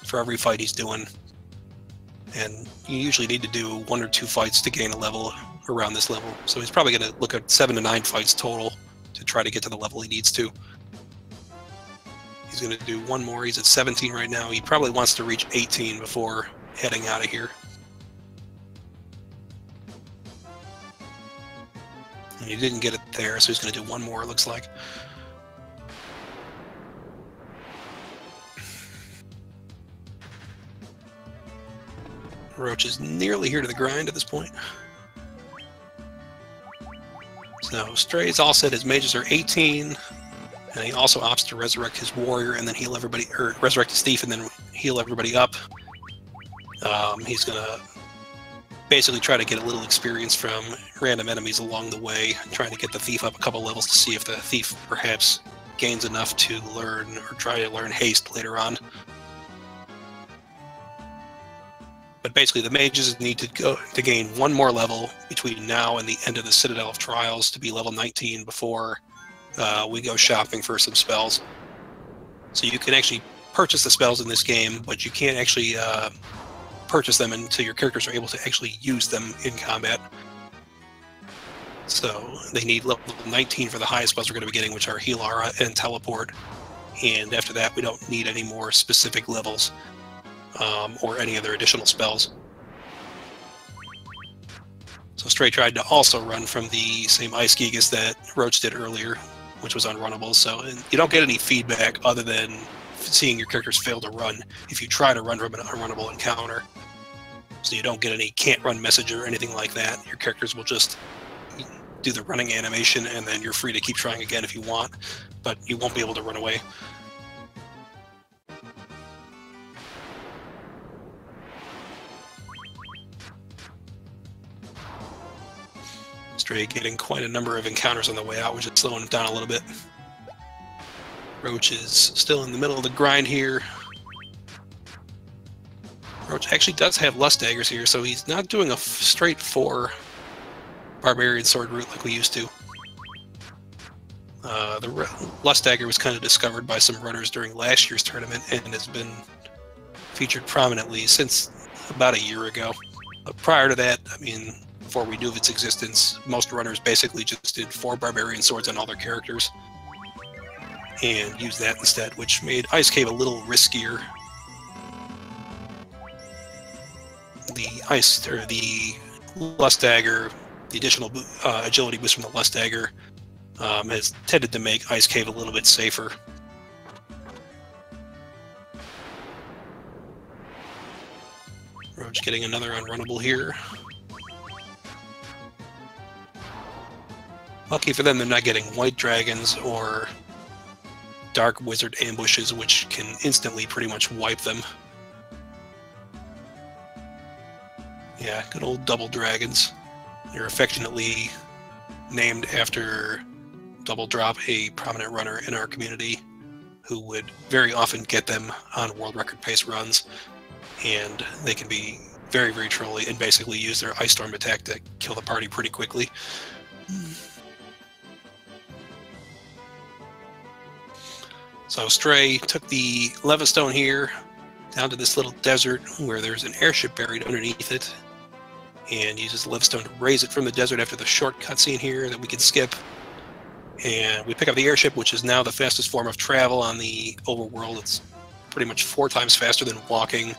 for every fight he's doing. And you usually need to do 1 or 2 fights to gain a level around this level. So he's probably going to look at 7 to 9 fights total to try to get to the level he needs to. He's going to do 1 more. He's at 17 right now. He probably wants to reach 18 before heading out of here. And he didn't get it there, so he's going to do one more, it looks like. Roach is nearly here to the grind at this point. So Stray's all set. His mages are 18, and he also opts to resurrect his warrior and then heal everybody, or resurrect his thief and then heal everybody up. He's gonna basically try to get a little experience from random enemies along the way, trying to get the thief up a couple levels to see if the thief perhaps gains enough to learn or try to learn haste later on. But basically, the mages need to gain one more level between now and the end of the Citadel of Trials to be level 19 before we go shopping for some spells. So you can actually purchase the spells in this game, but you can't actually purchase them until your characters are able to actually use them in combat. So they need level 19 for the highest spells we're going to be getting, which are Heal Aura and Teleport. And after that, we don't need any more specific levels. Or any other additional spells. So Stray tried to also run from the same Ice Gigas that Roach did earlier, which was unrunnable. So you don't get any feedback other than seeing your characters fail to run if you try to run from an unrunnable encounter. So you don't get any can't run message or anything like that. Your characters will just do the running animation, and then you're free to keep trying again if you want, but you won't be able to run away. Stray getting quite a number of encounters on the way out, which is slowing him down a little bit. Roach is still in the middle of the grind here. Roach actually does have Lust Daggers here, so he's not doing a straight 4 Barbarian Sword route like we used to. The Lust Dagger was kind of discovered by some runners during last year's tournament and has been featured prominently since about a year ago. But prior to that, I mean, before we knew of its existence, most runners basically just did 4 Barbarian Swords on all their characters and used that instead, which made Ice Cave a little riskier. The Lust Dagger, the additional agility boost from the Lust Dagger has tended to make Ice Cave a little bit safer. Roach getting another unrunnable here. Lucky for them, they're not getting White Dragons or Dark Wizard ambushes, which can instantly pretty much wipe them. Yeah, good old Double Dragons. They're affectionately named after Double Drop, a prominent runner in our community who would very often get them on world record pace runs, and they can be very, very trolly and basically use their Ice Storm attack to kill the party pretty quickly. So Stray took the Levistone here down to this little desert where there's an airship buried underneath it, and uses the Levistone to raise it from the desert after the short cutscene here that we can skip. And we pick up the airship, which is now the fastest form of travel on the overworld. It's pretty much 4 times faster than walking.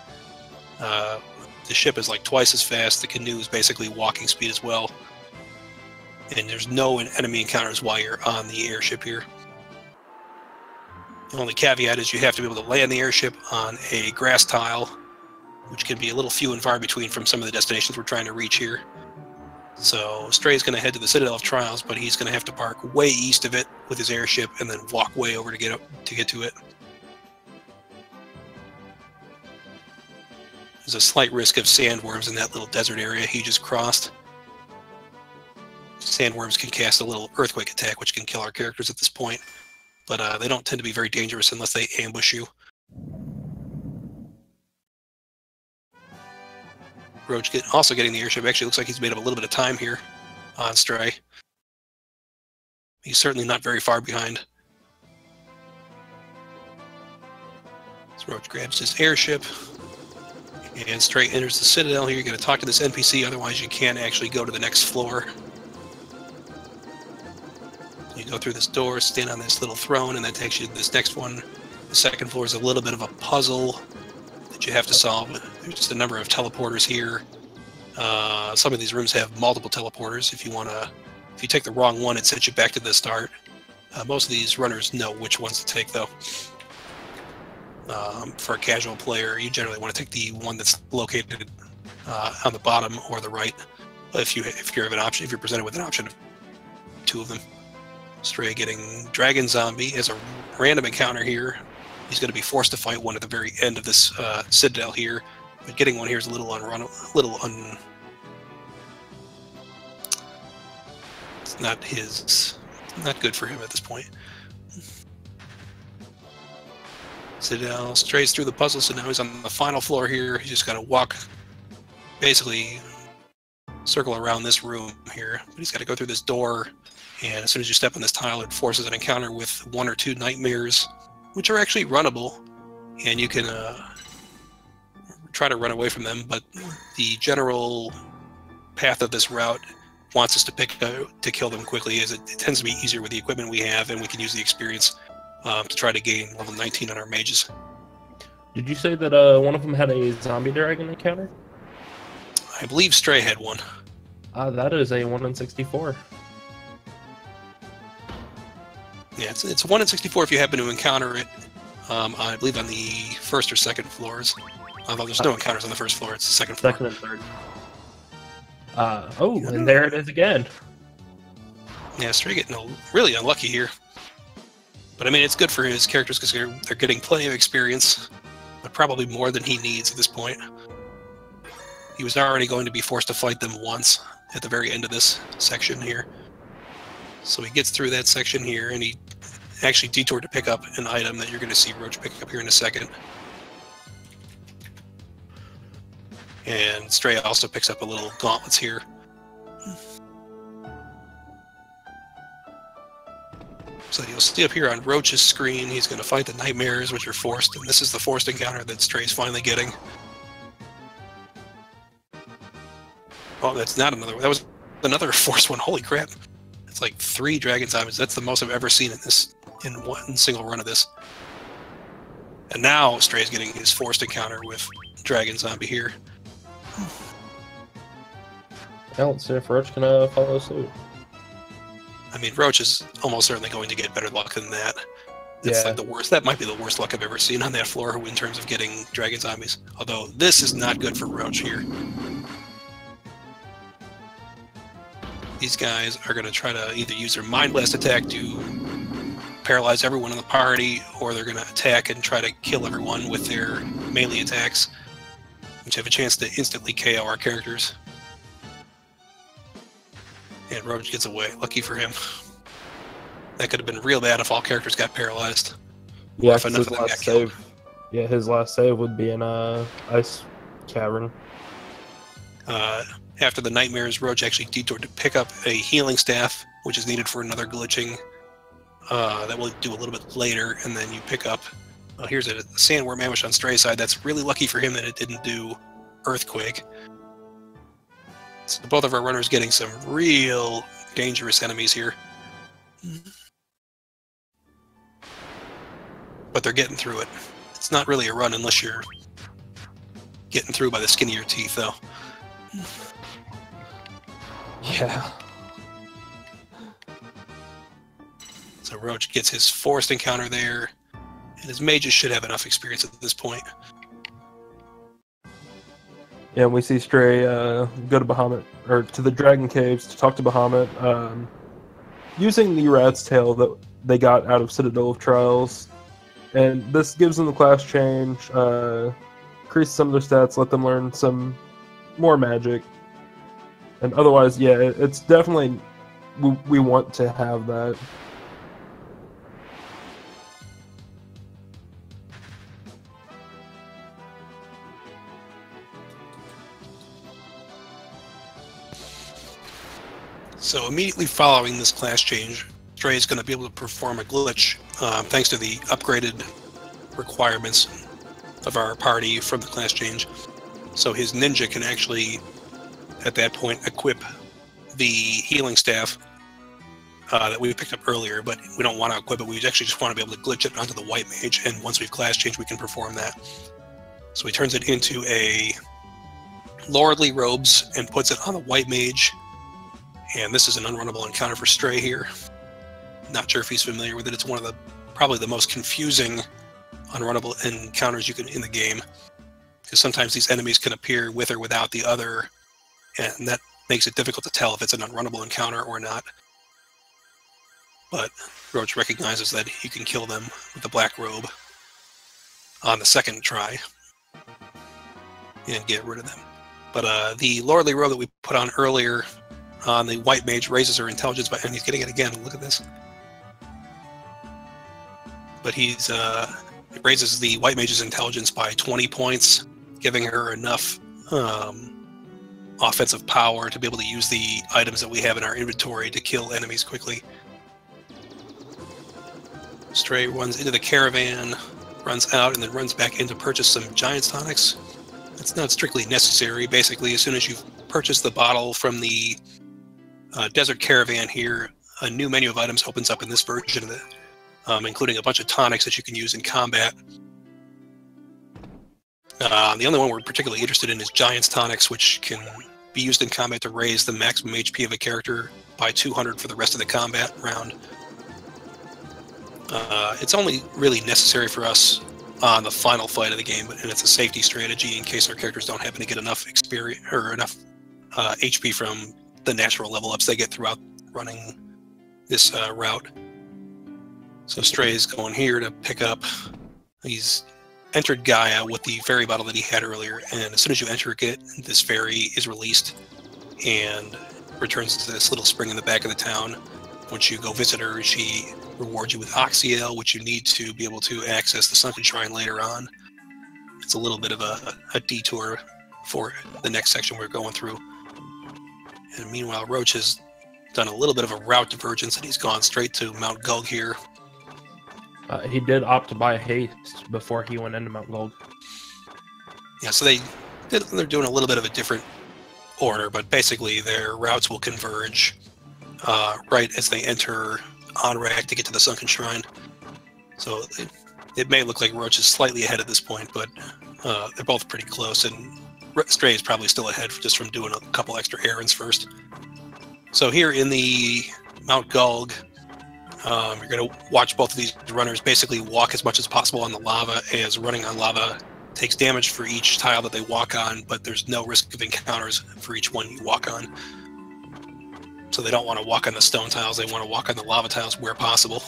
The ship is like twice as fast. The canoe is basically walking speed as well. And there's no enemy encounters while you're on the airship here. The only caveat is you have to be able to land the airship on a grass tile, which can be a little few and far between from some of the destinations we're trying to reach here. So Stray's going to head to the Citadel of Trials, but he's going to have to park way east of it with his airship and then walk way over to get to it. There's a slight risk of sandworms in that little desert area he just crossed. Sandworms can cast a little earthquake attack, which can kill our characters at this point, but they don't tend to be very dangerous unless they ambush you. Roach also getting the airship. Actually looks like he's made up a little bit of time here on Stray. He's certainly not very far behind. So Roach grabs his airship, and Stray enters the Citadel here. You're going to talk to this NPC, otherwise you can't actually go to the next floor. You go through this door, stand on this little throne, and that takes you to this next one. The second floor is a little bit of a puzzle that you have to solve. There's just a number of teleporters here. Some of these rooms have multiple teleporters if you want to If you take the wrong one, it sets you back to the start. Most of these runners know which ones to take, though. For a casual player, you generally want to take the one that's located on the bottom or the right. If you're presented with an option of two of them. Stray getting Dragon Zombie as a random encounter here. He's going to be forced to fight one at the very end of this citadel here, but getting one here is a little it's not good for him at this point. Citadel strays through the puzzle, so now he's on the final floor here. He's just got to walk, basically circle around this room here, but he's got to go through this door, and as soon as you step on this tile, it forces an encounter with 1 or 2 nightmares, which are actually runnable, and you can try to run away from them, but the general path of this route wants us to kill them quickly, as it tends to be easier with the equipment we have, and we can use the experience to try to gain level 19 on our mages. Did you say that one of them had a zombie dragon encounter? I believe Stray had one. That is a 1 in 64. Yeah, it's 1 in 64 if you happen to encounter it. I believe on the 1st or 2nd floors. Although there's no encounters on the 1st floor, it's the 2nd floor. 2nd and 3rd. Oh, and there it is again. Yeah, Stray getting really unlucky here. But I mean, it's good for his characters because they're getting plenty of experience, but probably more than he needs at this point. He was already going to be forced to fight them once at the very end of this section here. So he gets through that section here, and he actually detoured to pick up an item that you're going to see Roach pick up here in a second. And Stray also picks up a little gauntlets here. So you'll see up here on Roach's screen, he's going to fight the nightmares, which are forced, and this is the forced encounter that Stray's finally getting. Oh, that's not another one. That was another forced one. Holy crap. It's like 3 dragon zombies. That's the most I've ever seen in one single run of this. And now Stray's getting his forced encounter with dragon zombie here. Let's see if Roach can follow suit. I mean, Roach is almost certainly going to get better luck than that. It's like the worst. That might be the worst luck I've ever seen on that floor in terms of getting dragon zombies. Although this is not good for Roach here. These guys are going to try to either use their Mind Blast attack to paralyze everyone in the party, or they're going to attack and try to kill everyone with their melee attacks, which have a chance to instantly KO our characters. And Roach gets away. Lucky for him. That could have been real bad if all characters got paralyzed. Yeah, if his last save. Yeah, his last save would be in a ice cavern. After the nightmares, Roach actually detoured to pick up a healing staff, which is needed for another glitching. That we'll do a little bit later, and then you pick up. Here's a sandworm ambush on Stray's side. That's really lucky for him that it didn't do Earthquake. So both of our runners getting some real dangerous enemies here. But they're getting through it. It's not really a run unless you're getting through by the skin of your teeth, though. Yeah. So Roach gets his forced encounter there, and his mages should have enough experience at this point. Yeah, we see Stray go to Bahamut, or to the Dragon Caves to talk to Bahamut, using the rat's tail that they got out of Citadel of Trials. And this gives them the class change, increases some of their stats, let them learn some more magic. And otherwise, yeah, it's definitely, we want to have that. So immediately following this class change, Stray is going to be able to perform a glitch thanks to the upgraded requirements of our party from the class change. So his ninja can actually, at that point, equip the healing staff that we picked up earlier, but we don't want to equip it. We actually just want to be able to glitch it onto the white mage, and once we've class changed, we can perform that. So he turns it into a lordly robes and puts it on the white mage. And this is an unrunnable encounter for Stray here. Not sure if he's familiar with it. It's one of the probably the most confusing unrunnable encounters you can in the game, because sometimes these enemies can appear with or without the other, and that makes it difficult to tell if it's an unrunnable encounter or not. But Roach recognizes that he can kill them with the black robe on the second try and get rid of them. But the lordly robe that we put on earlier on the white mage raises her intelligence by, and he's getting it again. Look at this. But he's it raises the white mage's intelligence by 20 points, giving her enough offensive power to be able to use the items that we have in our inventory to kill enemies quickly. Stray runs into the caravan, runs out, and then runs back in to purchase some Giant's tonics. It's not strictly necessary. Basically, as soon as you've purchased the bottle from the desert caravan here, a new menu of items opens up in this version of it, including a bunch of tonics that you can use in combat. The only one we're particularly interested in is Giant's tonics, which can be used in combat to raise the maximum HP of a character by 200 for the rest of the combat round. It's only really necessary for us on the final fight of the game, and it's a safety strategy in case our characters don't happen to get enough experience or enough HP from the natural level ups they get throughout running this route. So Stray's going here to pick up. He's entered Gaia with the fairy bottle that he had earlier, and as soon as you enter it, this fairy is released and returns to this little spring in the back of the town. Once you go visit her, she rewards you with Oxyale, which you need to be able to access the Sunken Shrine later on. It's a little bit of a detour for the next section we're going through. And meanwhile, Roach has done a little bit of a route divergence, and he's gone straight to Mount Gulg here. He did opt to buy haste before he went into Mount Gulg. Yeah, so they're doing a little bit of a different order, but basically their routes will converge right as they enter Onrak to get to the Sunken Shrine. So it may look like Roach is slightly ahead at this point, but they're both pretty close, and Stray is probably still ahead just from doing a couple extra errands first. So here in the Mount Gulg, you're going to watch both of these runners basically walk as much as possible on the lava, as running on lava takes damage for each tile that they walk on, but there's no risk of encounters for each one you walk on. So they don't want to walk on the stone tiles, they want to walk on the lava tiles where possible.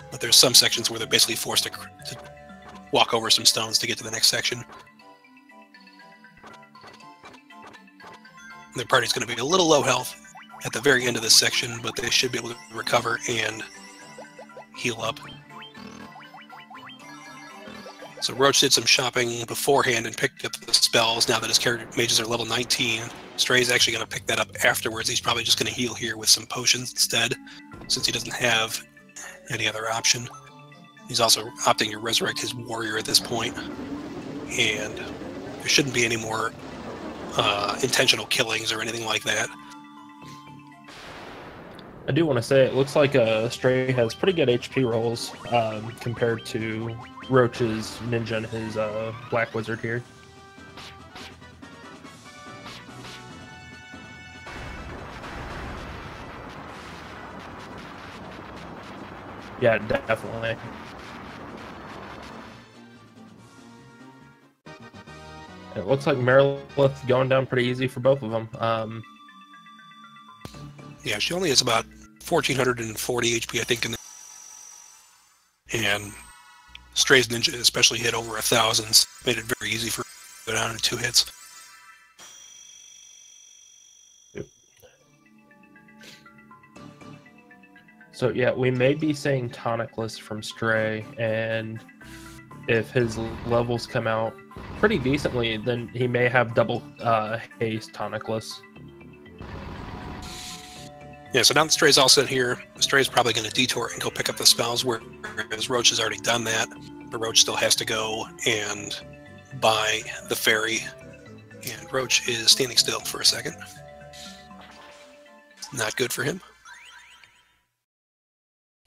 But there's some sections where they're basically forced to walk over some stones to get to the next section. Their party's going to be a little low health at the very end of this section, but they should be able to recover and heal up. So Roach did some shopping beforehand and picked up the spells now that his character mages are level 19. Stray's actually going to pick that up afterwards. He's probably just going to heal here with some potions instead, since he doesn't have any other option. He's also opting to resurrect his warrior at this point, and there shouldn't be any more intentional killings or anything like that. I do want to say it looks like Stray has pretty good HP rolls compared to Roach's ninja and his black wizard here. Yeah, definitely. It looks like Marilith going down pretty easy for both of them. Yeah, she only has about 1,440 HP, I think, and Stray's ninja especially hit over 1,000. Made it very easy for her to go down in 2 hits. Yep. So yeah, we may be saying tonicless from Stray, and if his levels come out pretty decently, then he may have double haste tonicless. Yeah, so now that Stray's all set here, Stray's probably going to detour and go pick up the spells, whereas Roach has already done that. But Roach still has to go and buy the fairy, and Roach is standing still for a second. Not good for him.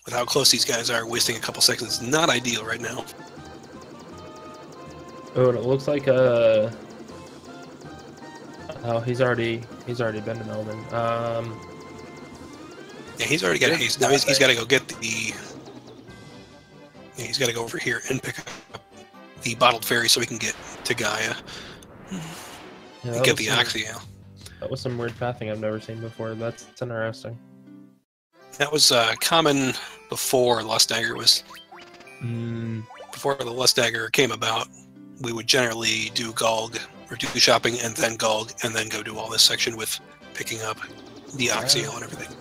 With how close these guys are, wasting a couple seconds is not ideal right now. Oh, and it looks like oh, he's already been to Melbourne. Yeah, he's already got haste. Now he's got to go get the... Yeah, he's got to go over here and pick up the bottled fairy so he can get to Gaia. Yeah, and get the Oxyale. That was some weird pathing I've never seen before. That's interesting. That was common before Lust Dagger was... Before the Lust Dagger came about, we would generally do Gulg, or do shopping, and then Gulg, and then go do all this section with picking up the Oxyale and everything.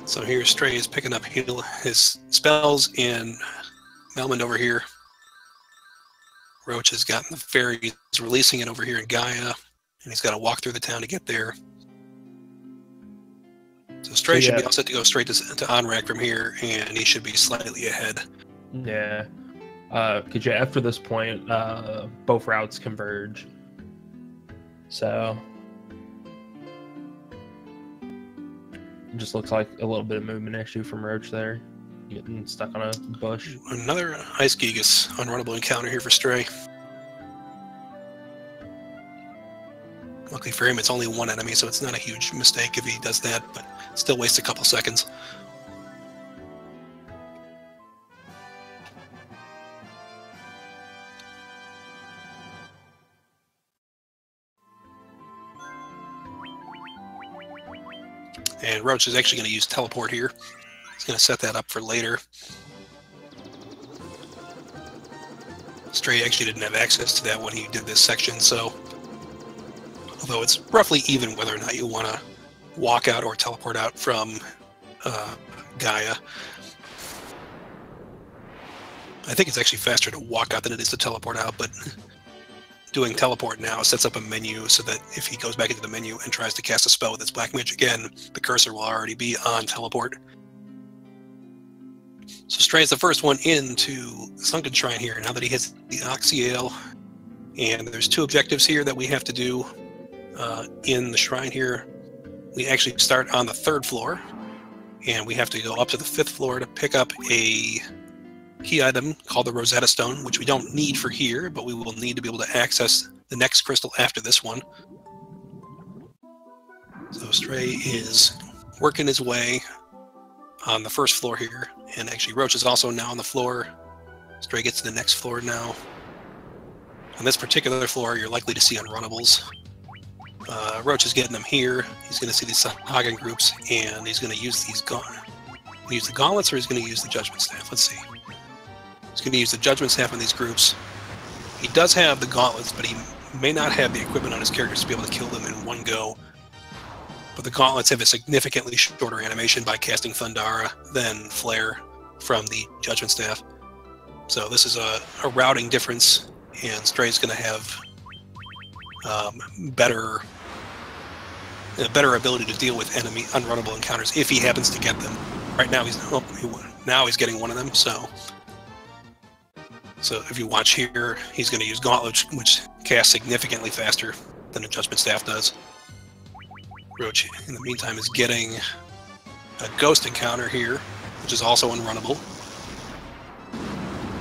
So here Stray is picking up his spells, and Melmond over here. Roach has gotten the fairy, he's releasing it over here in Gaia, and he's got to walk through the town to get there. So Stray should be all set to go straight to Onrak from here, and he should be slightly ahead. Yeah. Because after this point, both routes converge. So it just looks like a little bit of movement issue from Roach there, getting stuck on a bush. Another Ice Gigas unrunnable encounter here for Stray. Luckily for him, it's only one enemy, so it's not a huge mistake if he does that, but still wastes a couple seconds. And Roach is actually going to use teleport here. He's going to set that up for later. Stray actually didn't have access to that when he did this section, so although it's roughly even whether or not you want to walk out or teleport out from Gaia. I think it's actually faster to walk out than it is to teleport out, but doing teleport now sets up a menu so that if he goes back into the menu and tries to cast a spell with his Black Mage again, the cursor will already be on teleport. So Stray is the first one into Sunken Shrine here, now that he hits the Oxyale. And there's two objectives here that we have to do in the shrine here. We actually start on the 3rd floor, and we have to go up to the 5th floor to pick up a key item called the Rosetta Stone, which we don't need for here, but we will need to be able to access the next crystal after this one. So Stray is working his way on the 1st floor here, and actually Roach is also now on the floor. Stray gets to the next floor now. On this particular floor, you're likely to see unrunnables. Roach is getting them here. He's going to see these Hagen groups, and he's going to use these use the gauntlets, or he's going to use the Judgment Staff. Let's see. He's going to use the Judgment Staff on these groups. He does have the gauntlets, but he may not have the equipment on his characters to be able to kill them in one go. But the gauntlets have a significantly shorter animation by casting Thundara than Flare from the Judgment Staff. So this is a routing difference, and Stray's going to have better ability to deal with enemy unrunnable encounters if he happens to get them. Right now he's getting one of them. So if you watch here, he's going to use Gauntlet, which casts significantly faster than the Judgment Staff does. Roach, in the meantime, is getting a Ghost encounter here, which is also unrunnable,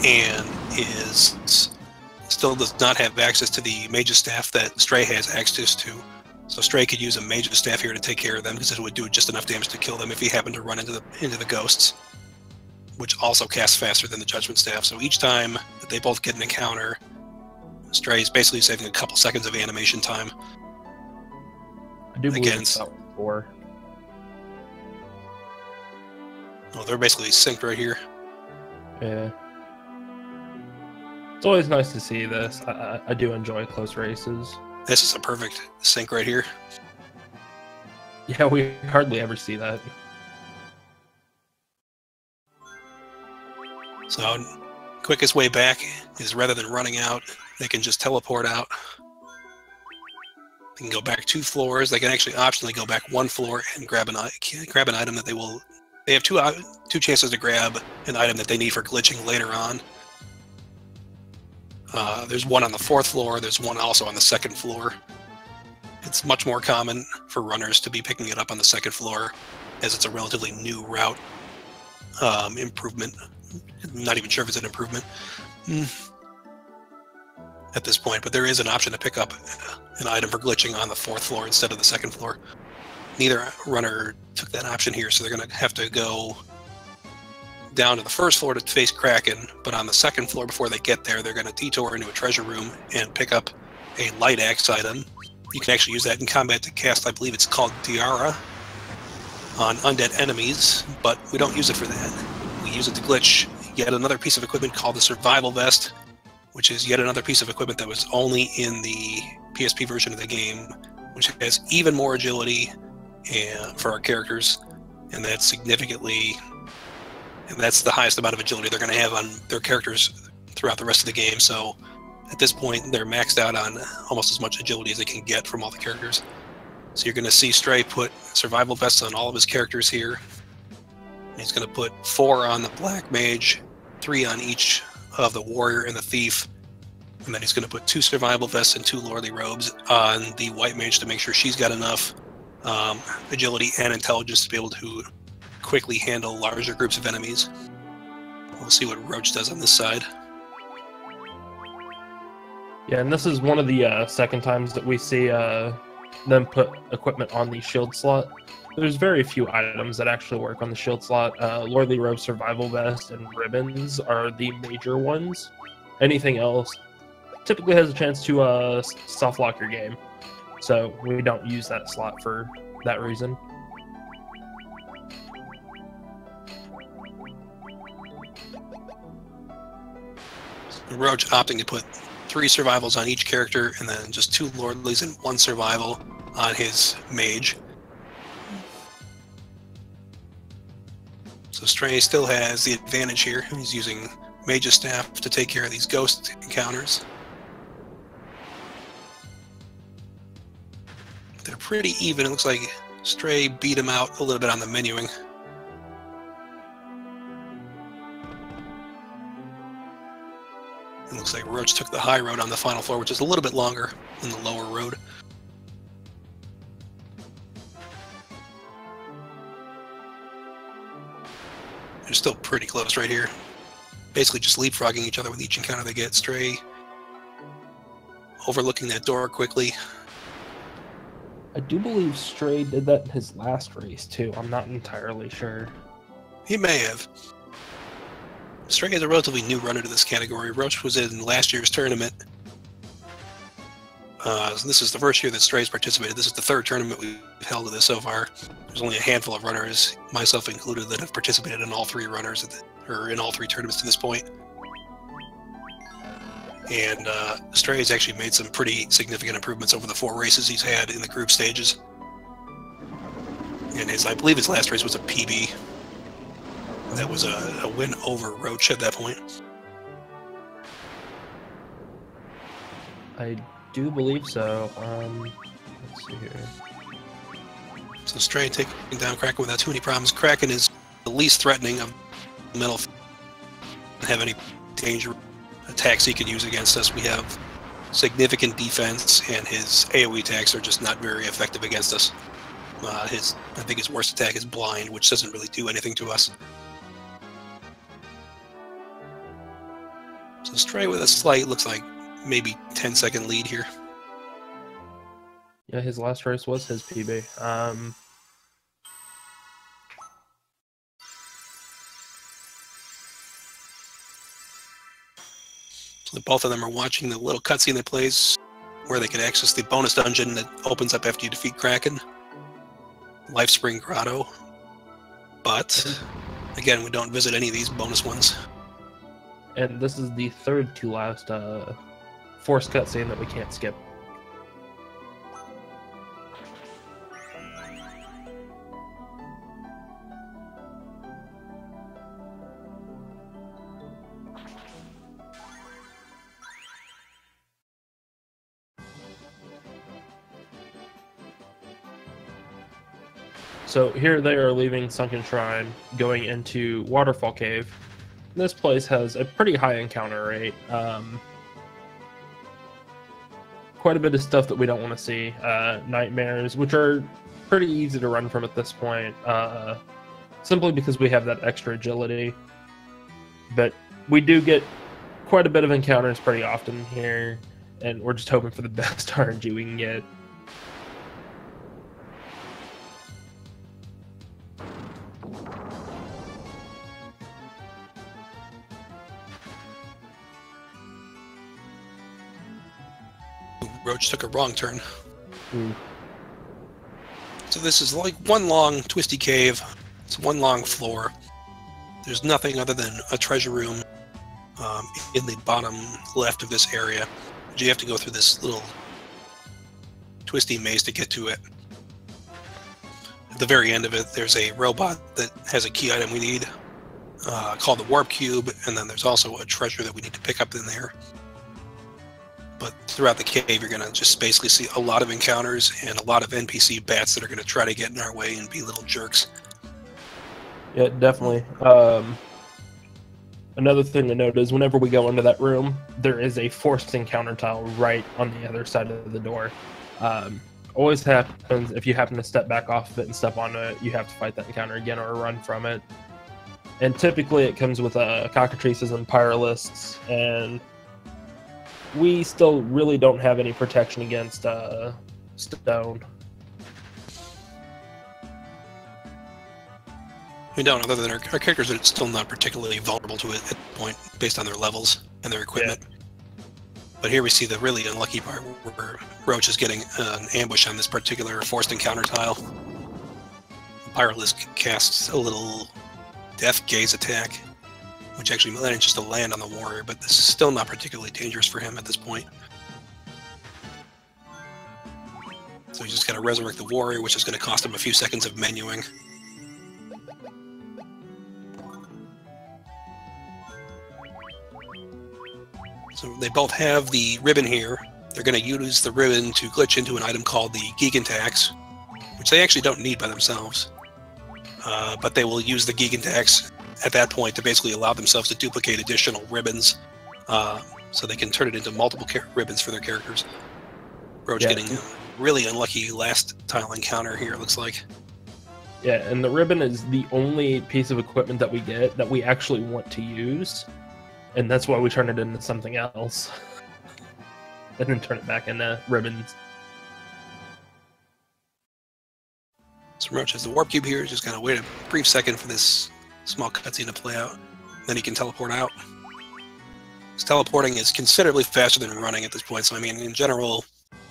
and still does not have access to the Mage's Staff that Stray has access to. So Stray could use a Mage's Staff here to take care of them, because it would do just enough damage to kill them if he happened to run into the Ghosts, which also casts faster than the Judgment Staff. So each time that they both get an encounter, Stray is basically saving a couple seconds of animation time. I do believe it's about 4. Oh, they're basically synced right here. Yeah. It's always nice to see this. I do enjoy close races. This is a perfect sync right here. Yeah, we hardly ever see that. So, quickest way back is rather than running out, they can just teleport out. They can go back 2 floors. They can actually optionally go back 1 floor and grab an item that they have two chances to grab an item that they need for glitching later on. There's one on the 4th floor. There's one also on the 2nd floor. It's much more common for runners to be picking it up on the 2nd floor, as it's a relatively new route improvement. I'm not even sure if it's an improvement at this point, but there is an option to pick up an item for glitching on the 4th floor instead of the 2nd floor. neither runner took that option here, so they're going to have to go down to the first floor to face Kraken, but on the second floor before they get there, they're going to detour into a treasure room and pick up a light axe item. You can actually use that in combat to cast, I believe it's called Tiara, on undead enemies, but we don't use it for that. We use it to glitch yet another piece of equipment called the Survival Vest, which is yet another piece of equipment that was only in the PSP version of the game, which has even more agility for our characters, and that's significantly, and that's the highest amount of agility they're going to have on their characters throughout the rest of the game. So at this point, they're maxed out on almost as much agility as they can get from all the characters. So you're going to see Stray put survival vests on all of his characters here. He's going to put 4 on the Black Mage, 3 on each of the Warrior and the Thief, and then he's going to put 2 survival vests and 2 Lordly Robes on the White Mage to make sure she's got enough agility and intelligence to be able to quickly handle larger groups of enemies. We'll see what Roach does on this side. Yeah, and this is one of the second times that we see them put equipment on the shield slot. There's very few items that actually work on the shield slot. Lordly Robe, Survival Vest, and Ribbons are the major ones. Anything else typically has a chance to soft lock your game. So we don't use that slot for that reason. Roach opting to put 3 survivals on each character, and then just 2 Lordlies and 1 survival on his Mage. So Stray still has the advantage here. He's using Mage's Staff to take care of these ghost encounters. They're pretty even. It looks like Stray beat him out a little bit on the menuing. It looks like Roach took the high road on the final floor, which is a little bit longer than the lower road. They're still pretty close right here. Basically just leapfrogging each other with each encounter they get. Stray overlooking that door quickly. I do believe Stray did that in his last race too. I'm not entirely sure. He may have. Stray is a relatively new runner to this category. Roach was in last year's tournament. So this is the first year that Stray's participated. This is the 3rd tournament we've held of this so far. There's only a handful of runners, myself included, that have participated in all 3 runners, or in all 3 tournaments to this point. And Stray has actually made some pretty significant improvements over the 4 races he's had in the group stages. And I believe his last race was a PB. That was a win over Roach at that point. I do believe so. Let's see here. So Stray taking down Kraken without too many problems. Kraken is the least threatening of the middle. Doesn't have any danger attacks he can use against us. We have significant defense, and his AoE attacks are just not very effective against us. I think his worst attack is Blind, which doesn't really do anything to us. So Stray with a slight, looks like maybe 10-second lead here. Yeah, his last race was his PB. So both of them are watching the little cutscene that plays where they can access the bonus dungeon that opens up after you defeat Kraken. Lifespring Grotto. But, again, we don't visit any of these bonus ones. And this is the 3rd to last forced cutscene that we can't skip. So here they are leaving Sunken Shrine, going into Waterfall Cave. This place has a pretty high encounter rate. Quite a bit of stuff that we don't want to see. Nightmares, which are pretty easy to run from at this point, simply because we have that extra agility. But we do get quite a bit of encounters pretty often here, and we're just hoping for the best RNG we can get. Roach took a wrong turn. Hmm. So this is like one long twisty cave. It's one long floor. There's nothing other than a treasure room in the bottom left of this area. But you have to go through this little twisty maze to get to it. At the very end of it, there's a robot that has a key item we need called the Warp Cube, and then there's also a treasure that we need to pick up in there. But throughout the cave, you're going to just basically see a lot of encounters and a lot of NPC bats that are going to try to get in our way and be little jerks. Yeah, definitely. Another thing to note is whenever we go into that room, there is a forced encounter tile right on the other side of the door. Always happens if you happen to step back off of it and step onto it, you have to fight that encounter again or run from it. And typically it comes with cockatrices and pyralists, and we still really don't have any protection against stone. We don't, other than our characters are still not particularly vulnerable to it at the point, based on their levels and their equipment. Yeah. But here we see the really unlucky part where Roach is getting an ambush on this particular forced encounter tile. Pyralist casts a little death gaze attack, which actually manages to land on the warrior, but this is still not particularly dangerous for him at this point. So he's just got to resurrect the warrior, which is going to cost him a few seconds of menuing. So they both have the ribbon here. They're going to use the ribbon to glitch into an item called the Gigantax, which they actually don't need by themselves. But they will use the Gigantax at that point to basically allow themselves to duplicate additional ribbons, so they can turn it into multiple ribbons for their characters. Roach getting a really unlucky last tile encounter here, it looks like. Yeah, and the ribbon is the only piece of equipment that we get that we actually want to use, and that's why we turn it into something else. And then turn it back into ribbons. So Roach has the Warp Cube here, just gotta wait a brief second for this small cutscene to play out. Then he can teleport out. His teleporting is considerably faster than running at this point, so I mean, in general,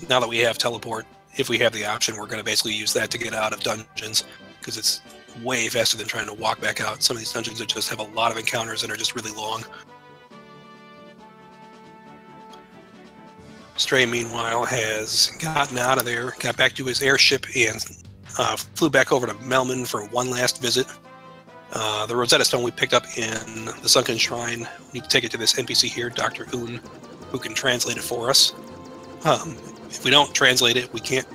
now that we have teleport, if we have the option, we're gonna basically use that to get out of dungeons, because it's way faster than trying to walk back out. Some of these dungeons just have a lot of encounters and are just really long. Stray, meanwhile, has gotten out of there, got back to his airship, and flew back over to Melman for one last visit. The Rosetta Stone we picked up in the Sunken Shrine, we need to take it to this NPC here, Dr. Un, who can translate it for us. If we don't translate it, we can't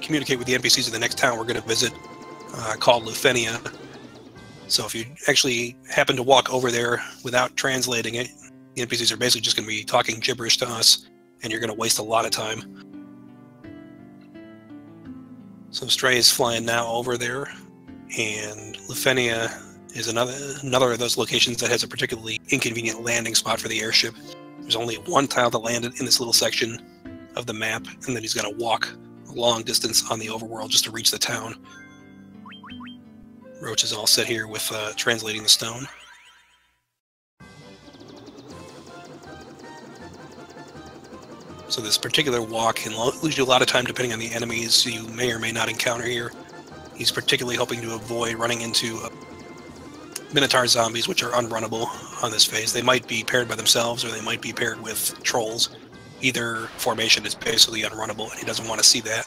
communicate with the NPCs in the next town we're going to visit, called Lufenia. So if you actually happen to walk over there without translating it, the NPCs are basically just going to be talking gibberish to us, and you're going to waste a lot of time. So Stray is flying now over there, and Lufenia is another of those locations that has a particularly inconvenient landing spot for the airship. There's only one tile to land it in this little section of the map, and then he's got to walk a long distance on the overworld just to reach the town. Roach is all set here with translating the stone. So this particular walk can lose you a lot of time depending on the enemies you may or may not encounter here. He's particularly hoping to avoid running into Minotaur zombies, which are unrunnable on this phase. They might be paired by themselves, or they might be paired with trolls. Either formation is basically unrunnable, and he doesn't want to see that.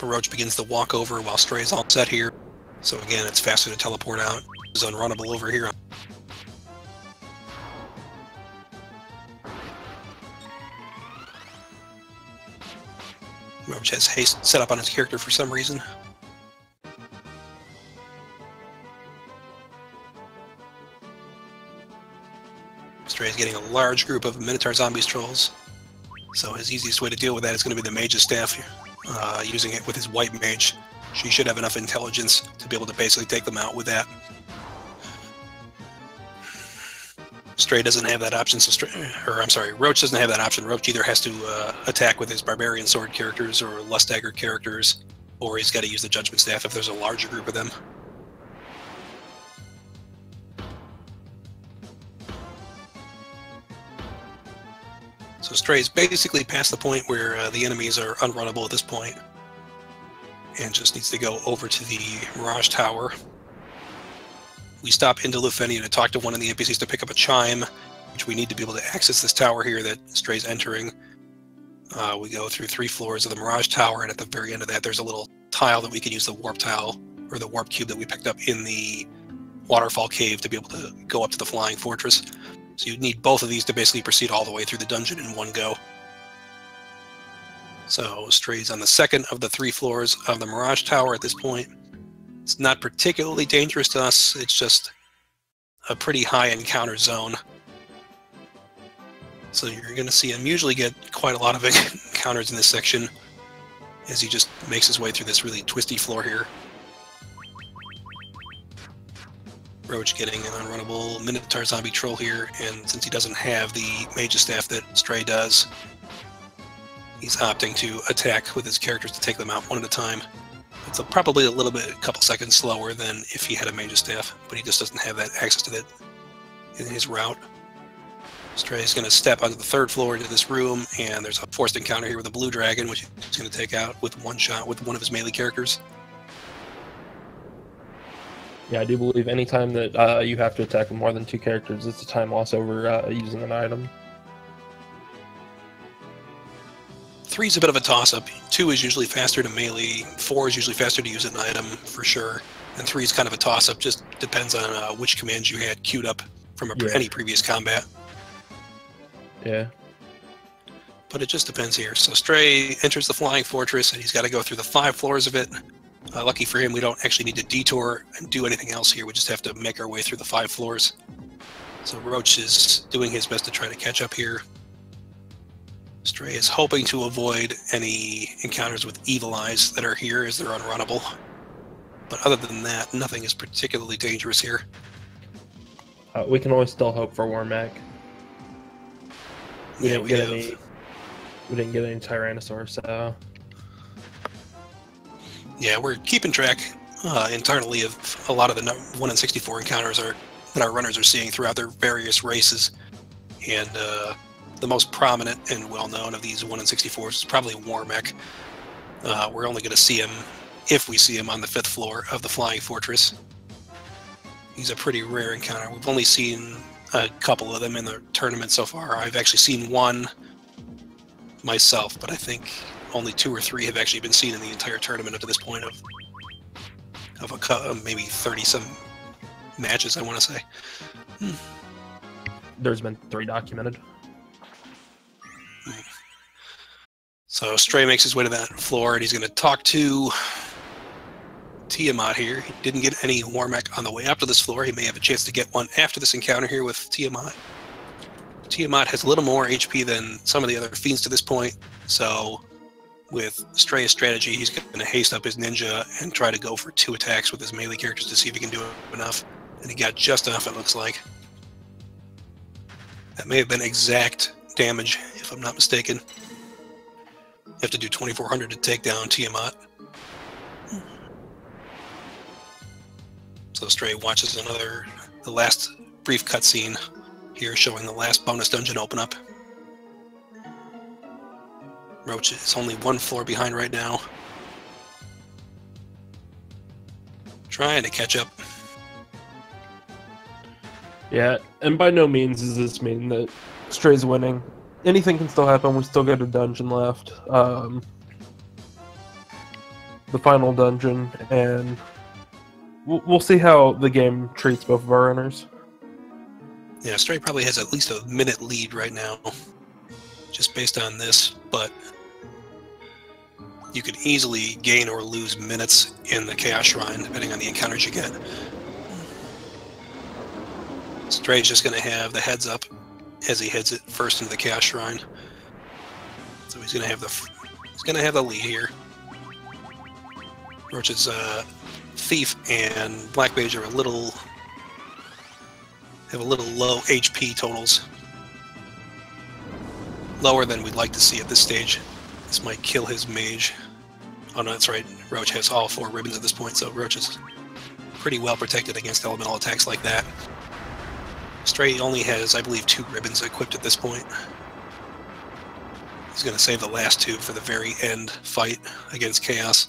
Roach begins to walk over while Stray is all set here. So again, it's faster to teleport out. It's unrunnable over here. Roach has haste set up on his character for some reason. Stray is getting a large group of Minotaur zombies trolls. So his easiest way to deal with that is going to be the mage's staff here. Using it with his white mage. She should have enough intelligence to be able to basically take them out with that. Stray doesn't have that option, so Roach doesn't have that option. Roach either has to attack with his Barbarian Sword characters or Lust Dagger characters, or he's got to use the Judgment Staff if there's a larger group of them. So Stray's basically past the point where the enemies are unrunnable at this point, and just needs to go over to the Mirage Tower. We stop into Lufenia to talk to one of the NPCs to pick up a chime, which we need to be able to access this tower here that Stray's entering. We go through 3 floors of the Mirage Tower, and at the very end of that, there's a little tile that we can use, the warp tile, or the warp cube that we picked up in the waterfall cave to be able to go up to the Flying Fortress. So you need both of these to basically proceed all the way through the dungeon in one go. So Stray's on the second of the 3 floors of the Mirage Tower at this point. It's not particularly dangerous to us, it's just a pretty high encounter zone. So you're going to see him usually get quite a lot of encounters in this section as he just makes his way through this really twisty floor here. Roach getting an unrunnable Minotaur zombie troll here, and since he doesn't have the Mage's Staff that Stray does, he's opting to attack with his characters to take them out one at a time. It's probably a couple seconds slower than if he had a Mage's Staff, but he just doesn't have that access to that in his route. Stray is going to step onto the 3rd floor into this room, and there's a forced encounter here with a blue dragon, which he's going to take out with one shot with one of his melee characters. Yeah, I do believe anytime that you have to attack with more than 2 characters, it's a time loss over using an item. 3 is a bit of a toss-up. 2 is usually faster to melee, 4 is usually faster to use an item, for sure, and 3 is kind of a toss-up, just depends on which commands you had queued up from any previous combat. Yeah. But it just depends here. So Stray enters the Flying Fortress, and he's got to go through the 5 floors of it. Lucky for him, we don't actually need to detour and do anything else here. We just have to make our way through the 5 floors. So Roach is doing his best to try to catch up here. Stray is hoping to avoid any encounters with evil eyes that are here, as they're unrunnable. But other than that, nothing is particularly dangerous here. We can always still hope for Warmac. We didn't get any Tyrannosaur, so... Yeah, we're keeping track internally of a lot of the 1 in 64 encounters that our runners are seeing throughout their various races. And the most prominent and well-known of these 1 in 64s is probably Warmac. We're only going to see him, if we see him, on the 5th floor of the Flying Fortress. He's a pretty rare encounter. We've only seen a couple of them in the tournament so far. I've actually seen 1 myself, but I think only 2 or 3 have actually been seen in the entire tournament up to this point of maybe 30-some matches, I want to say. There's been 3 documented. So Stray makes his way to that floor, and he's going to talk to Tiamat here. He didn't get any Warmac on the way up to this floor. He may have a chance to get one after this encounter here with Tiamat. Tiamat has a little more HP than some of the other fiends to this point, so with Stray's strategy, he's going to haste up his ninja and try to go for 2 attacks with his melee characters to see if he can do enough. And he got just enough, it looks like. That may have been exact damage, if I'm not mistaken. You have to do 2400 to take down Tiamat. So Stray watches the last brief cutscene here showing the last bonus dungeon open up. Roach is only 1 floor behind right now. Trying to catch up. Yeah, and by no means does this mean that Stray's winning. Anything can still happen. We still got a dungeon left. The final dungeon, and we'll see how the game treats both of our runners. Yeah, Stray probably has at least a minute lead right now, just based on this, but you could easily gain or lose minutes in the Chaos Shrine, depending on the encounters you get. Stray's just going to have the heads up as he heads it first into the Chaos Shrine. So he's going to have the lead here. Roach's Thief and Black Mage are have a little low HP totals. Lower than we'd like to see at this stage. This might kill his mage. Oh no, that's right. Roach has all 4 ribbons at this point, so Roach is pretty well protected against elemental attacks like that. Stray only has, I believe, 2 ribbons equipped at this point. He's going to save the last two for the very end fight against Chaos.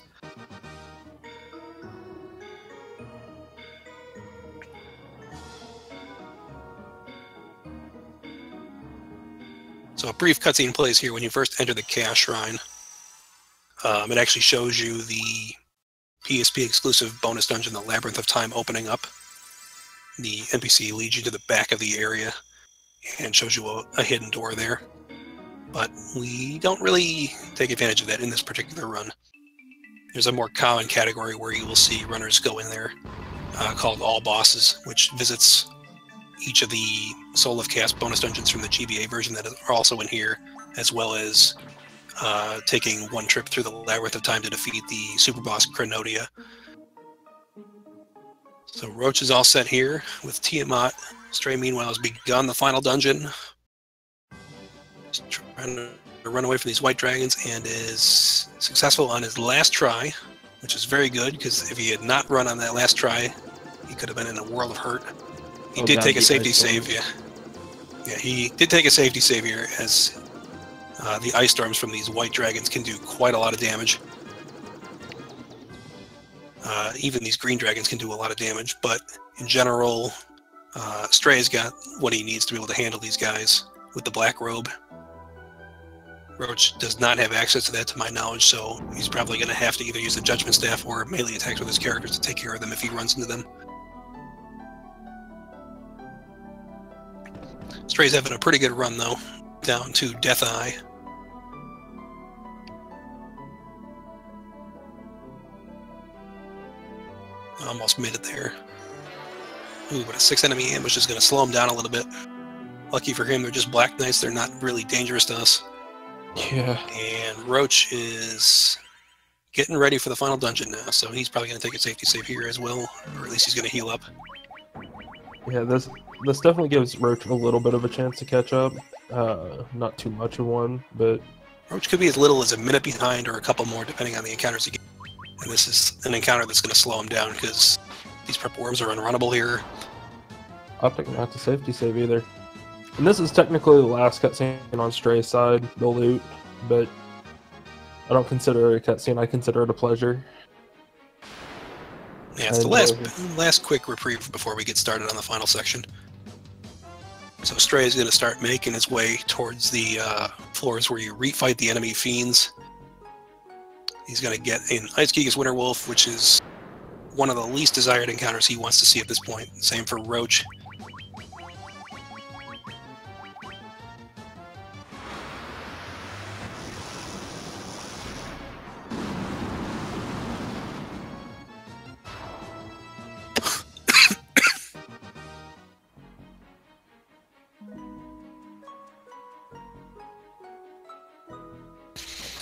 So a brief cutscene plays here when you first enter the Chaos Shrine. It actually shows you the PSP exclusive bonus dungeon, the Labyrinth of Time, opening up. The NPC leads you to the back of the area and shows you a hidden door there. But we don't really take advantage of that in this particular run. There's a more common category where you will see runners go in there called All Bosses, which visits each of the Soul of Chaos bonus dungeons from the GBA version that are also in here, as well as taking one trip through the Labyrinth of Time to defeat the super boss Crenodia. So Roach is all set here with Tiamat. Stray, meanwhile, has begun the final dungeon. He's trying to run away from these white dragons and is successful on his last try, which is very good, because if he had not run on that last try, he could have been in a world of hurt. He did take a safety save, yeah, he did take a safety save here, as the ice storms from these white dragons can do quite a lot of damage. Even these green dragons can do a lot of damage, but in general, Stray's got what he needs to be able to handle these guys with the black robe. Roach does not have access to that, to my knowledge, so he's probably going to have to either use the Judgment Staff or melee attacks with his characters to take care of them if he runs into them. Stray's having a pretty good run, though, down to Death Eye. Almost made it there. Ooh, but a 6-enemy ambush is going to slow him down a little bit. Lucky for him, they're just Black Knights. They're not really dangerous to us. Yeah. And Roach is getting ready for the final dungeon now, so he's probably going to take a safety save here as well, or at least he's going to heal up. Yeah, this definitely gives Roach a little bit of a chance to catch up. Not too much of one, but Roach could be as little as a minute behind or a couple more, depending on the encounters he gets. And this is an encounter that's going to slow him down, because these purple worms are unrunnable here. opting not to safety save either. And this is technically the last cutscene on Stray's side, the loot, but I don't consider it a cutscene, I consider it a pleasure. Yeah, it's the last quick reprieve before we get started on the final section. So Stray is going to start making his way towards the floors where you refight the enemy fiends. He's going to get an Ice Gigas Winterwolf, which is one of the least desired encounters he wants to see at this point. Same for Roach.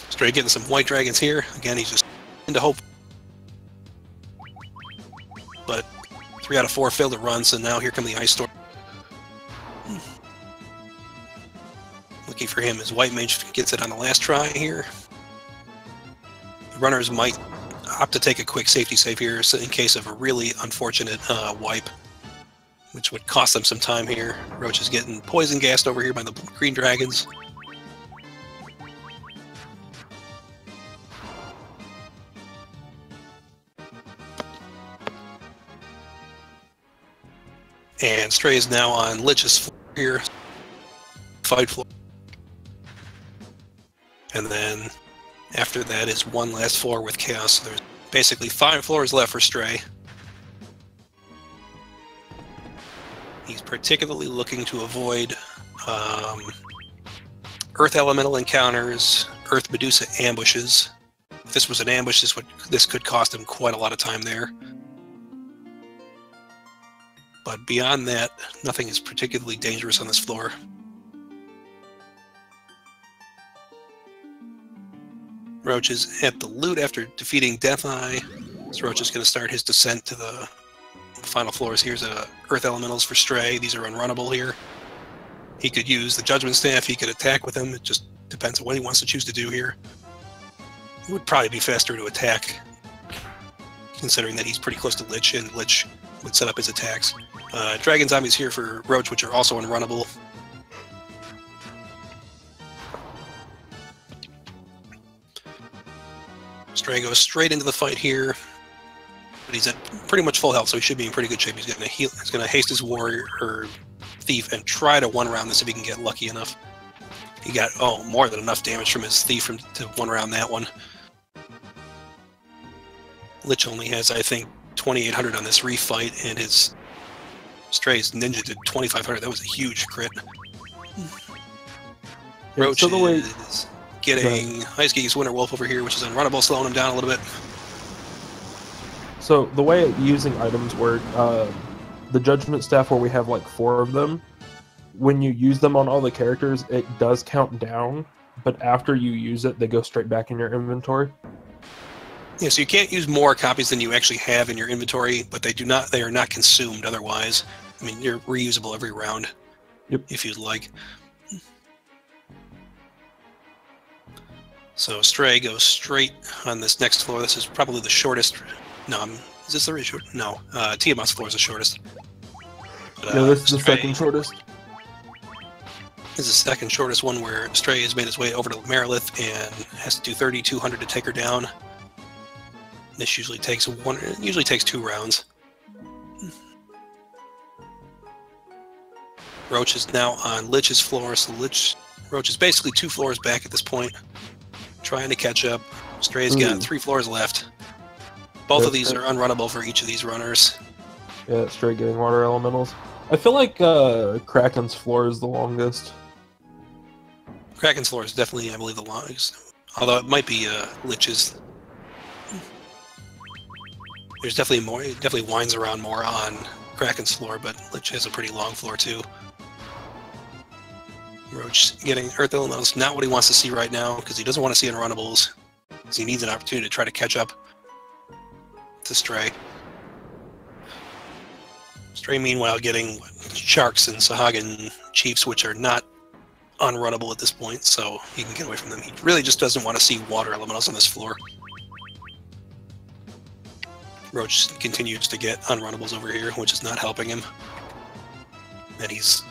Stray getting some white dragons here. Again, he's just into hope. But 3 out of 4 failed to run, so now here come the Ice Storm. Looking for him, his white mage gets it on the last try here. The runners might opt to take a quick safety save here in case of a really unfortunate wipe, which would cost them some time here. Roach is getting poison gassed over here by the green dragons. And Stray is now on Lich's floor here, fight floor. And then after that is one last floor with Chaos. So there's basically 5 floors left for Stray. He's particularly looking to avoid Earth Elemental encounters, Earth Medusa ambushes. If this was an ambush, this could cost him quite a lot of time there. But beyond that, nothing is particularly dangerous on this floor. Roach is at the loot after defeating Death Eye. So Roach is going to start his descent to the final floors. Here's Earth Elementals for Stray. These are unrunnable here. He could use the Judgment Staff. He could attack with them. It just depends on what he wants to choose to do here. It would probably be faster to attack, considering that he's pretty close to Lich, and Lich would set up his attacks. Dragon Zombies here for Roach, which are also unrunnable. Stray goes straight into the fight here, but he's at pretty much full health, so he should be in pretty good shape. He's going to heal. He's going to haste his warrior or thief and try to one-round this if he can get lucky enough. He got more than enough damage from his thief to one-round that one. Lich only has, I think, 2,800 on this refight, and his Stray's ninja did 2,500. That was a huge crit. Roach so the way, is getting Ice Geese Winter Wolf over here, which is unrunnable, slowing him down a little bit. So the way using items work, the Judgment Staff, where we have like 4 of them, when you use them on all the characters, it does count down, but after you use it, they go straight back in your inventory. Yeah, so you can't use more copies than you actually have in your inventory, but they are not consumed otherwise. I mean, you're reusable every round, if you'd like. So Stray goes straight on this next floor. This is probably the shortest. No, is this the really short? No, Tiamat's floor is the shortest. But, this is the second shortest. This is the second shortest one where Stray has made his way over to Marilith and has to do 3,200 to take her down. This usually takes 2 rounds. Roach is now on Lich's floor, so Roach is basically 2 floors back at this point, trying to catch up. Stray's got 3 floors left. Both of these are unrunnable for each of these runners. Yeah, Stray getting water elementals. I feel like Kraken's floor is the longest. Kraken's floor is definitely, I believe, the longest. Although it might be Lich's. There's definitely more. It definitely winds around more on Kraken's floor, but Lich has a pretty long floor too. Roach getting Earth Elementals, not what he wants to see right now, because he doesn't want to see unrunnables. Because he needs an opportunity to try to catch up to Stray. Stray, meanwhile, getting Sharks and Sahagin Chiefs, which are not unrunnable at this point, so he can get away from them. He really just doesn't want to see water elementals on this floor. Roach continues to get unrunnables over here, which is not helping him. And he's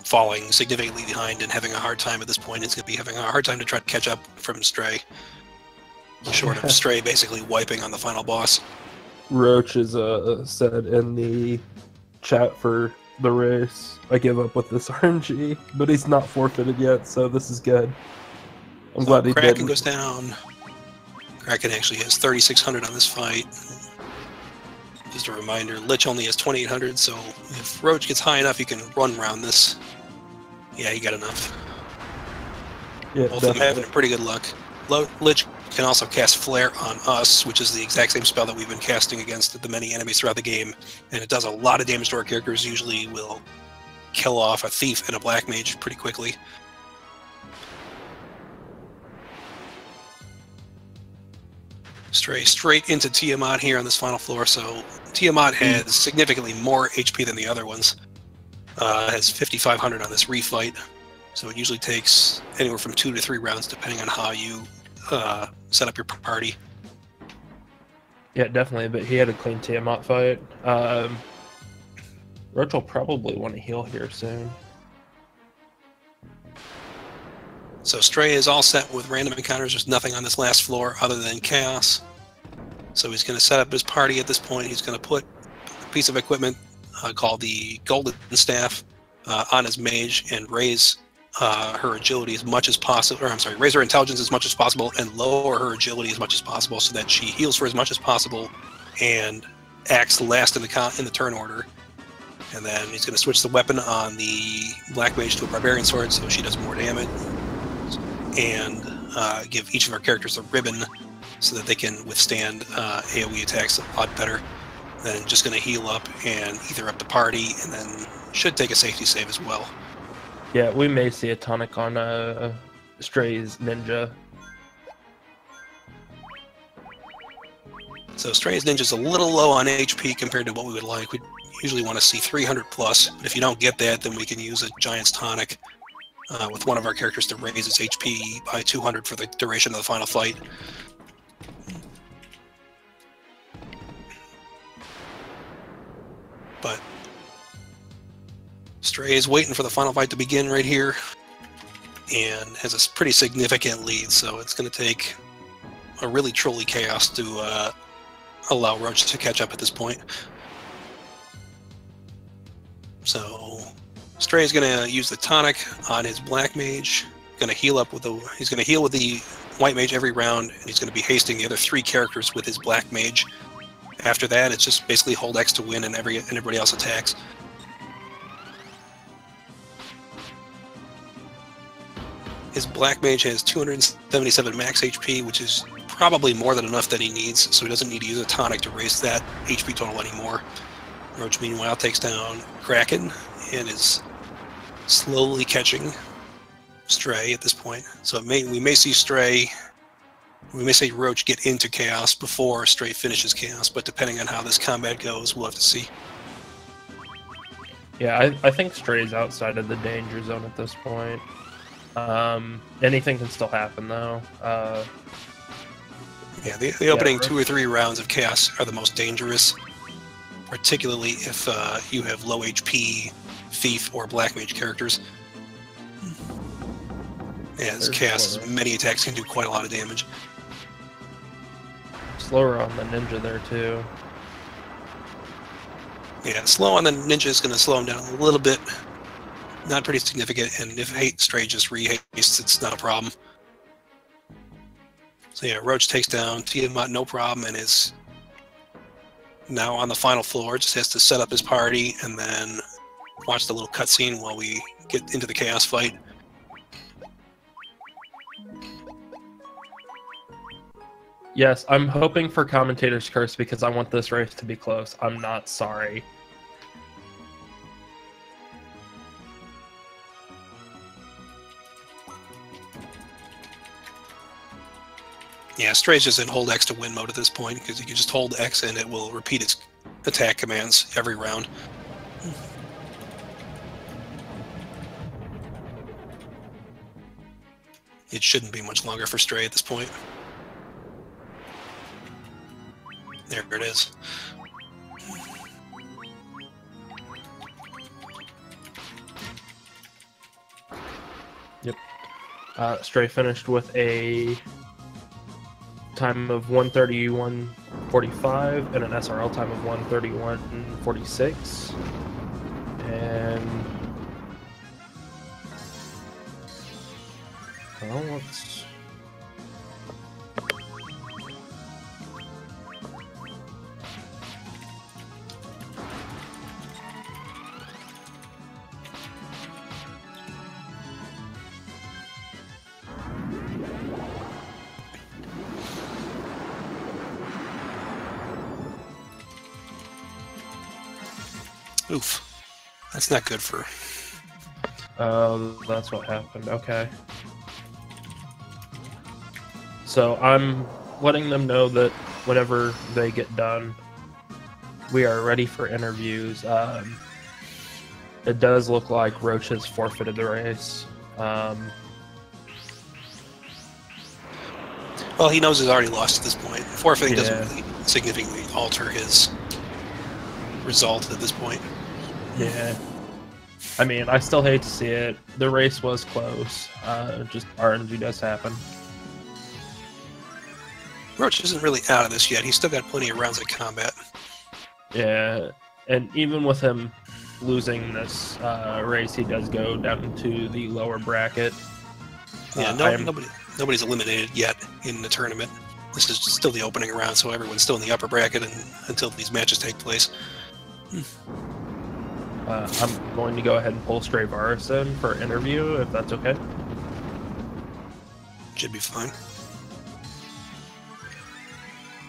falling significantly behind and having a hard time at this point. He's going to be having a hard time to try to catch up from Stray. Short of Stray basically wiping on the final boss. Roach has said in the chat for the race, I give up with this RNG, but he's not forfeited yet, so this is good. I'm glad he did. Kraken goes down. Kraken actually has 3,600 on this fight. Just a reminder, Lich only has 2,800, so if Roach gets high enough, he can run around this. Yeah, he got enough. Yeah, both of them having pretty good luck. Lich can also cast Flare on us, which is the exact same spell that we've been casting against the many enemies throughout the game, and it does a lot of damage to our characters. Usually will kill off a thief and a black mage pretty quickly. Stray straight into Tiamat here on this final floor, so Tiamat has significantly more HP than the other ones. Has 5,500 on this refight, so it usually takes anywhere from 2 to 3 rounds depending on how you set up your party. Yeah, definitely, but he had a clean Tiamat fight. Roach will probably want to heal here soon. So Stray is all set with random encounters. There's nothing on this last floor other than chaos. So he's going to set up his party at this point. He's going to put a piece of equipment called the Golden Staff on his mage and raise her agility as much as possible. Or I'm sorry, raise her intelligence as much as possible and lower her agility as much as possible, so that she heals for as much as possible and acts last in the turn order. And then he's going to switch the weapon on the Black Mage to a Barbarian Sword, so she does more damage. And give each of our characters a ribbon so that they can withstand AoE attacks a lot better. Then just going to heal up and ether up the party, and then should take a safety save as well. Yeah, we may see a tonic on Stray's ninja. So Stray's ninja's a little low on HP compared to what we would like. We usually want to see 300 plus, but if you don't get that, then we can use a Giant's Tonic with one of our characters to raise its HP by 200 for the duration of the final fight. But Stray is waiting for the final fight to begin right here and has a pretty significant lead, so it's going to take a really trolly chaos to allow Roach to catch up at this point. So Stray is going to use the tonic on his black mage. Going to heal up with the. He's going to heal with the white mage every round, and he's going to be hasting the other 3 characters with his black mage. After that, it's just basically hold X to win, and everybody else attacks. His black mage has 277 max HP, which is probably more than enough that he needs, so he doesn't need to use a tonic to raise that HP total anymore. Roach, meanwhile, takes down Kraken and is slowly catching Stray at this point. So we may see Roach get into Chaos before Stray finishes Chaos, but depending on how this combat goes, we'll have to see. Yeah, I think Stray's outside of the danger zone at this point. Anything can still happen, though. Yeah, the opening 2 or 3 rounds of Chaos are the most dangerous, particularly if you have low HP Thief or Black Mage characters. As Chaos' many attacks can do quite a lot of damage. Slower on the ninja there, too. Yeah, slow on the ninja is going to slow him down a little bit. Not pretty significant, and if Stray just re-hastes, it's not a problem. So yeah, Roach takes down Tiamat, no problem, and is now on the final floor. Just has to set up his party and then watch the little cutscene while we get into the Chaos fight. Yes, I'm hoping for Commentator's Curse because I want this race to be close. I'm not sorry. Yeah, Stray's just in hold X to win mode at this point, because you can just hold X and it will repeat its attack commands every round. It shouldn't be much longer for Stray at this point. There it is. Yep. Stray finished with a time of 1:31:45 and an SRL time of 1:31:46. And well, let's oof. That's not good for... that's what happened. Okay. So I'm letting them know that whenever they get done, we are ready for interviews. It does look like Roach has forfeited the race. Well, he knows he's already lost at this point. Forfeiting doesn't really significantly alter his result at this point. Yeah. I mean, I still hate to see it. The race was close. Just RNG does happen. Roach isn't really out of this yet. He's still got plenty of rounds of combat. Yeah, and even with him losing this race, he does go down into the lower bracket. Yeah, nobody's eliminated yet in the tournament. This is still the opening round, so everyone's still in the upper bracket until these matches take place. I'm going to go ahead and pull Straevaras in for an interview, if that's okay. Should be fine.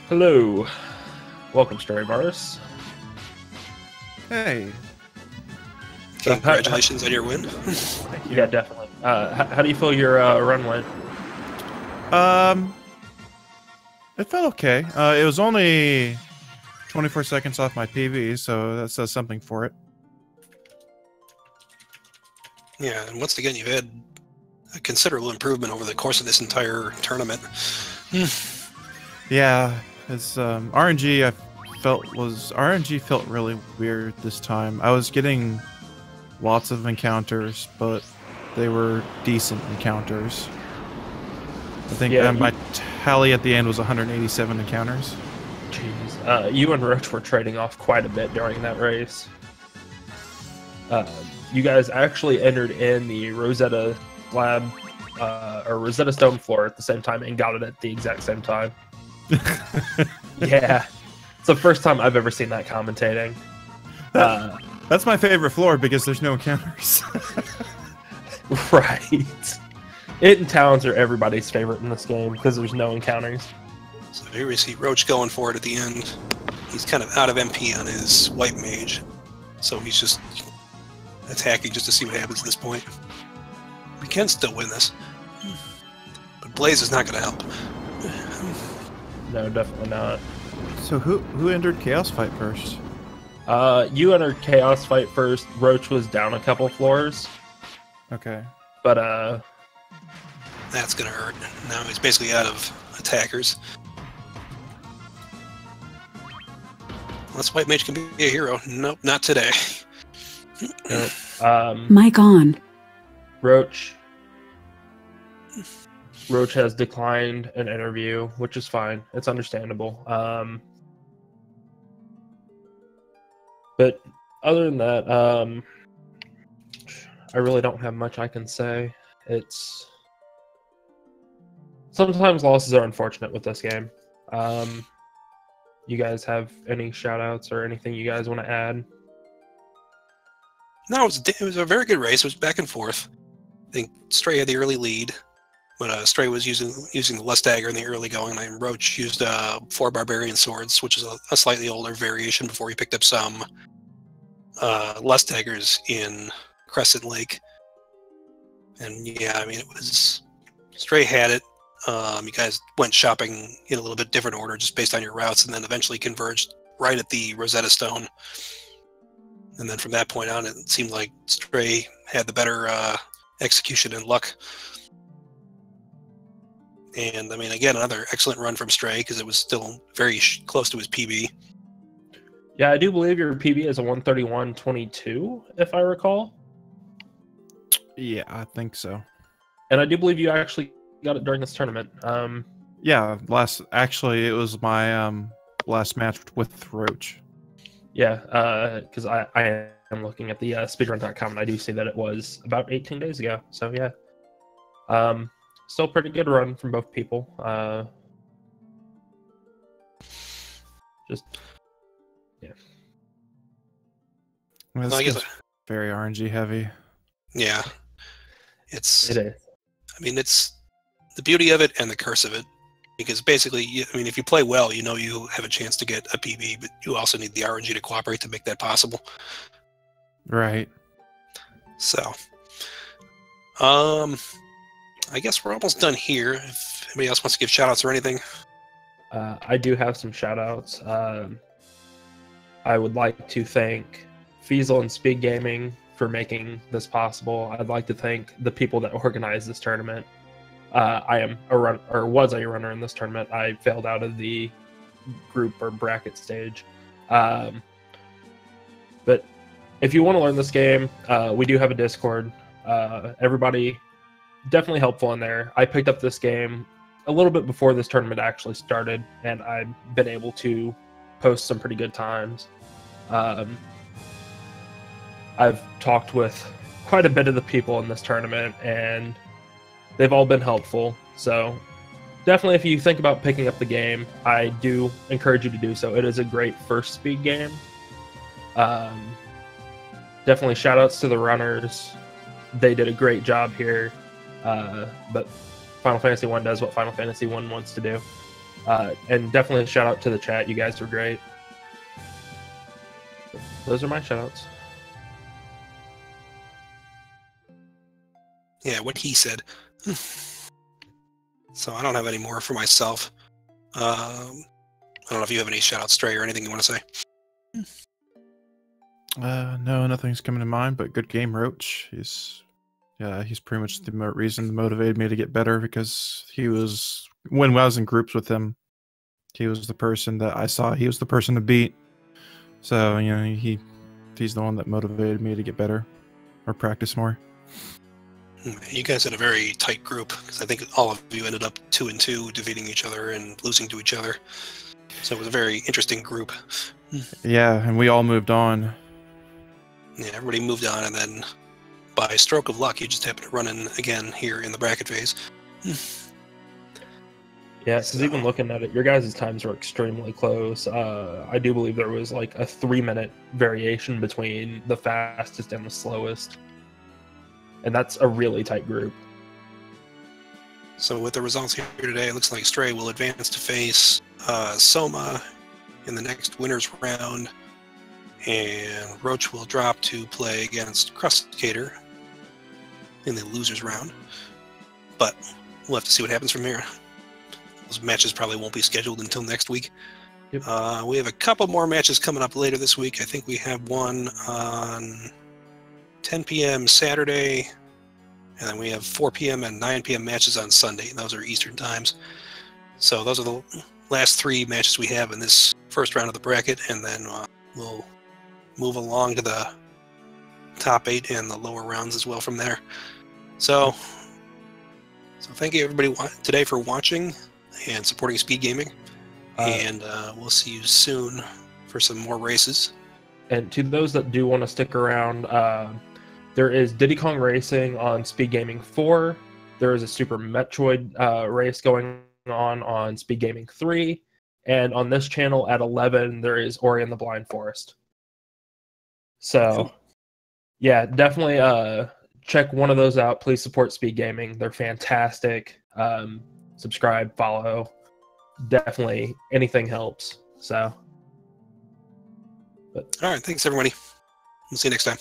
Hello. Welcome, Straevaras. Hey. Congratulations on your win. Thank you. Yeah, definitely. How do you feel your run went? It felt okay. It was only 24 seconds off my PV, so that says something for it. Yeah, and once again, you've had a considerable improvement over the course of this entire tournament. Yeah, it's RNG. RNG felt really weird this time. I was getting lots of encounters, but they were decent encounters. I think Yeah, my tally at the end was 187 encounters. Jeez. You and Roach were trading off quite a bit during that race. You guys actually entered in the Rosetta slab or Rosetta Stone floor at the same time and got it at the exact same time. Yeah. It's the first time I've ever seen that commentating. That's my favorite floor because there's no encounters. Right. It and Talons are everybody's favorite in this game because there's no encounters. So here we see Roach going for it at the end. He's kind of out of MP on his white mage, so he's just attacking just to see what happens at this point. We can still win this, but Blaze is not going to help. No, definitely not. So who entered Chaos Fight first? You entered Chaos Fight first. Roach was down a couple floors. Okay. But that's going to hurt. Now he's basically out of attackers. Unless White Mage can be a hero. Nope, not today. Mic on. Roach has declined an interview, which is fine. It's understandable. But other than that, I really don't have much I can say. It's sometimes losses are unfortunate with this game. You guys have any shout outs or anything you guys want to add? No, it was a very good race. It was back and forth. I think Stray had the early lead, but Stray was using the Lust Dagger in the early going, and Roach used 4 Barbarian Swords, which is a slightly older variation before he picked up some Lust Daggers in Crescent Lake. And yeah, I mean, it was... Stray had it. You guys went shopping in a little bit different order just based on your routes, and then eventually converged right at the Rosetta Stone. And then from that point on, it seemed like Stray had the better execution and luck. And I mean, again, another excellent run from Stray because it was still very close to his PB. Yeah, I do believe your PB is a 131.22, if I recall. Yeah, I think so. And I do believe you actually got it during this tournament. Yeah, actually, it was my last match with Roach. Yeah, because I am looking at the speedrun.com and I do see that it was about 18 days ago. So yeah, still pretty good run from both people. Just yeah. Well, Well, I guess very RNG heavy. Yeah, It is. I mean, it's the beauty of it and the curse of it. Because basically, I mean, if you play well, you know you have a chance to get a PB, but you also need the RNG to cooperate to make that possible. Right. So, I guess we're almost done here. If anybody else wants to give shoutouts or anything. I do have some shoutouts. I would like to thank Feasel and Speed Gaming for making this possible. I'd like to thank the people that organized this tournament. I am a run, or was a runner in this tournament. I failed out of the group or bracket stage. But if you want to learn this game, we do have a Discord. Everybody definitely helpful in there. I picked up this game a little bit before this tournament actually started, and I've been able to post some pretty good times. I've talked with quite a bit of the people in this tournament, and they've all been helpful. So definitely, if you think about picking up the game, I do encourage you to do so. It is a great first speed game. Definitely shout outs to the runners. They did a great job here. But Final Fantasy 1 does what Final Fantasy 1 wants to do. And definitely a shout out to the chat. You guys were great. Those are my shout outs. Yeah, what he said. So I don't have any more for myself. I don't know if you have any shout-outs, Stray, or anything you want to say. No, nothing's coming to mind, but good game, Roach. He's pretty much the reason that motivated me to get better, because when I was in groups with him, he was the person that I saw. He was the person to beat. So, you know, he's the one that motivated me to get better or practice more. You guys had a very tight group, because I think all of you ended up 2-2, defeating each other and losing to each other. So it was a very interesting group. Yeah, and we all moved on. Yeah, everybody moved on, and then by stroke of luck, you just happened to run in again here in the bracket phase. Yeah, because even looking at it, your guys' times were extremely close. I do believe there was like a 3-minute variation between the fastest and the slowest. And that's a really tight group. So with the results here today, it looks like Stray will advance to face Soma in the next winner's round, and Roach will drop to play against Crustacator in the loser's round. But we'll have to see what happens from here. Those matches probably won't be scheduled until next week. Yep. We have a couple more matches coming up later this week. I think we have one on 10 p.m. Saturday, and then we have 4 p.m. and 9 p.m. matches on Sunday. Those are Eastern times. So those are the last 3 matches we have in this first round of the bracket, and then we'll move along to the top 8 and the lower rounds as well from there. So thank you everybody today for watching and supporting Speed Gaming, and we'll see you soon for some more races. And to those that do want to stick around, there is Diddy Kong Racing on Speed Gaming 4. There is a Super Metroid race going on Speed Gaming 3. And on this channel at 11, there is Ori and the Blind Forest. So, yeah, definitely check one of those out. Please support Speed Gaming. They're fantastic. Subscribe, follow. Definitely anything helps. So, all right, thanks everybody. We'll see you next time.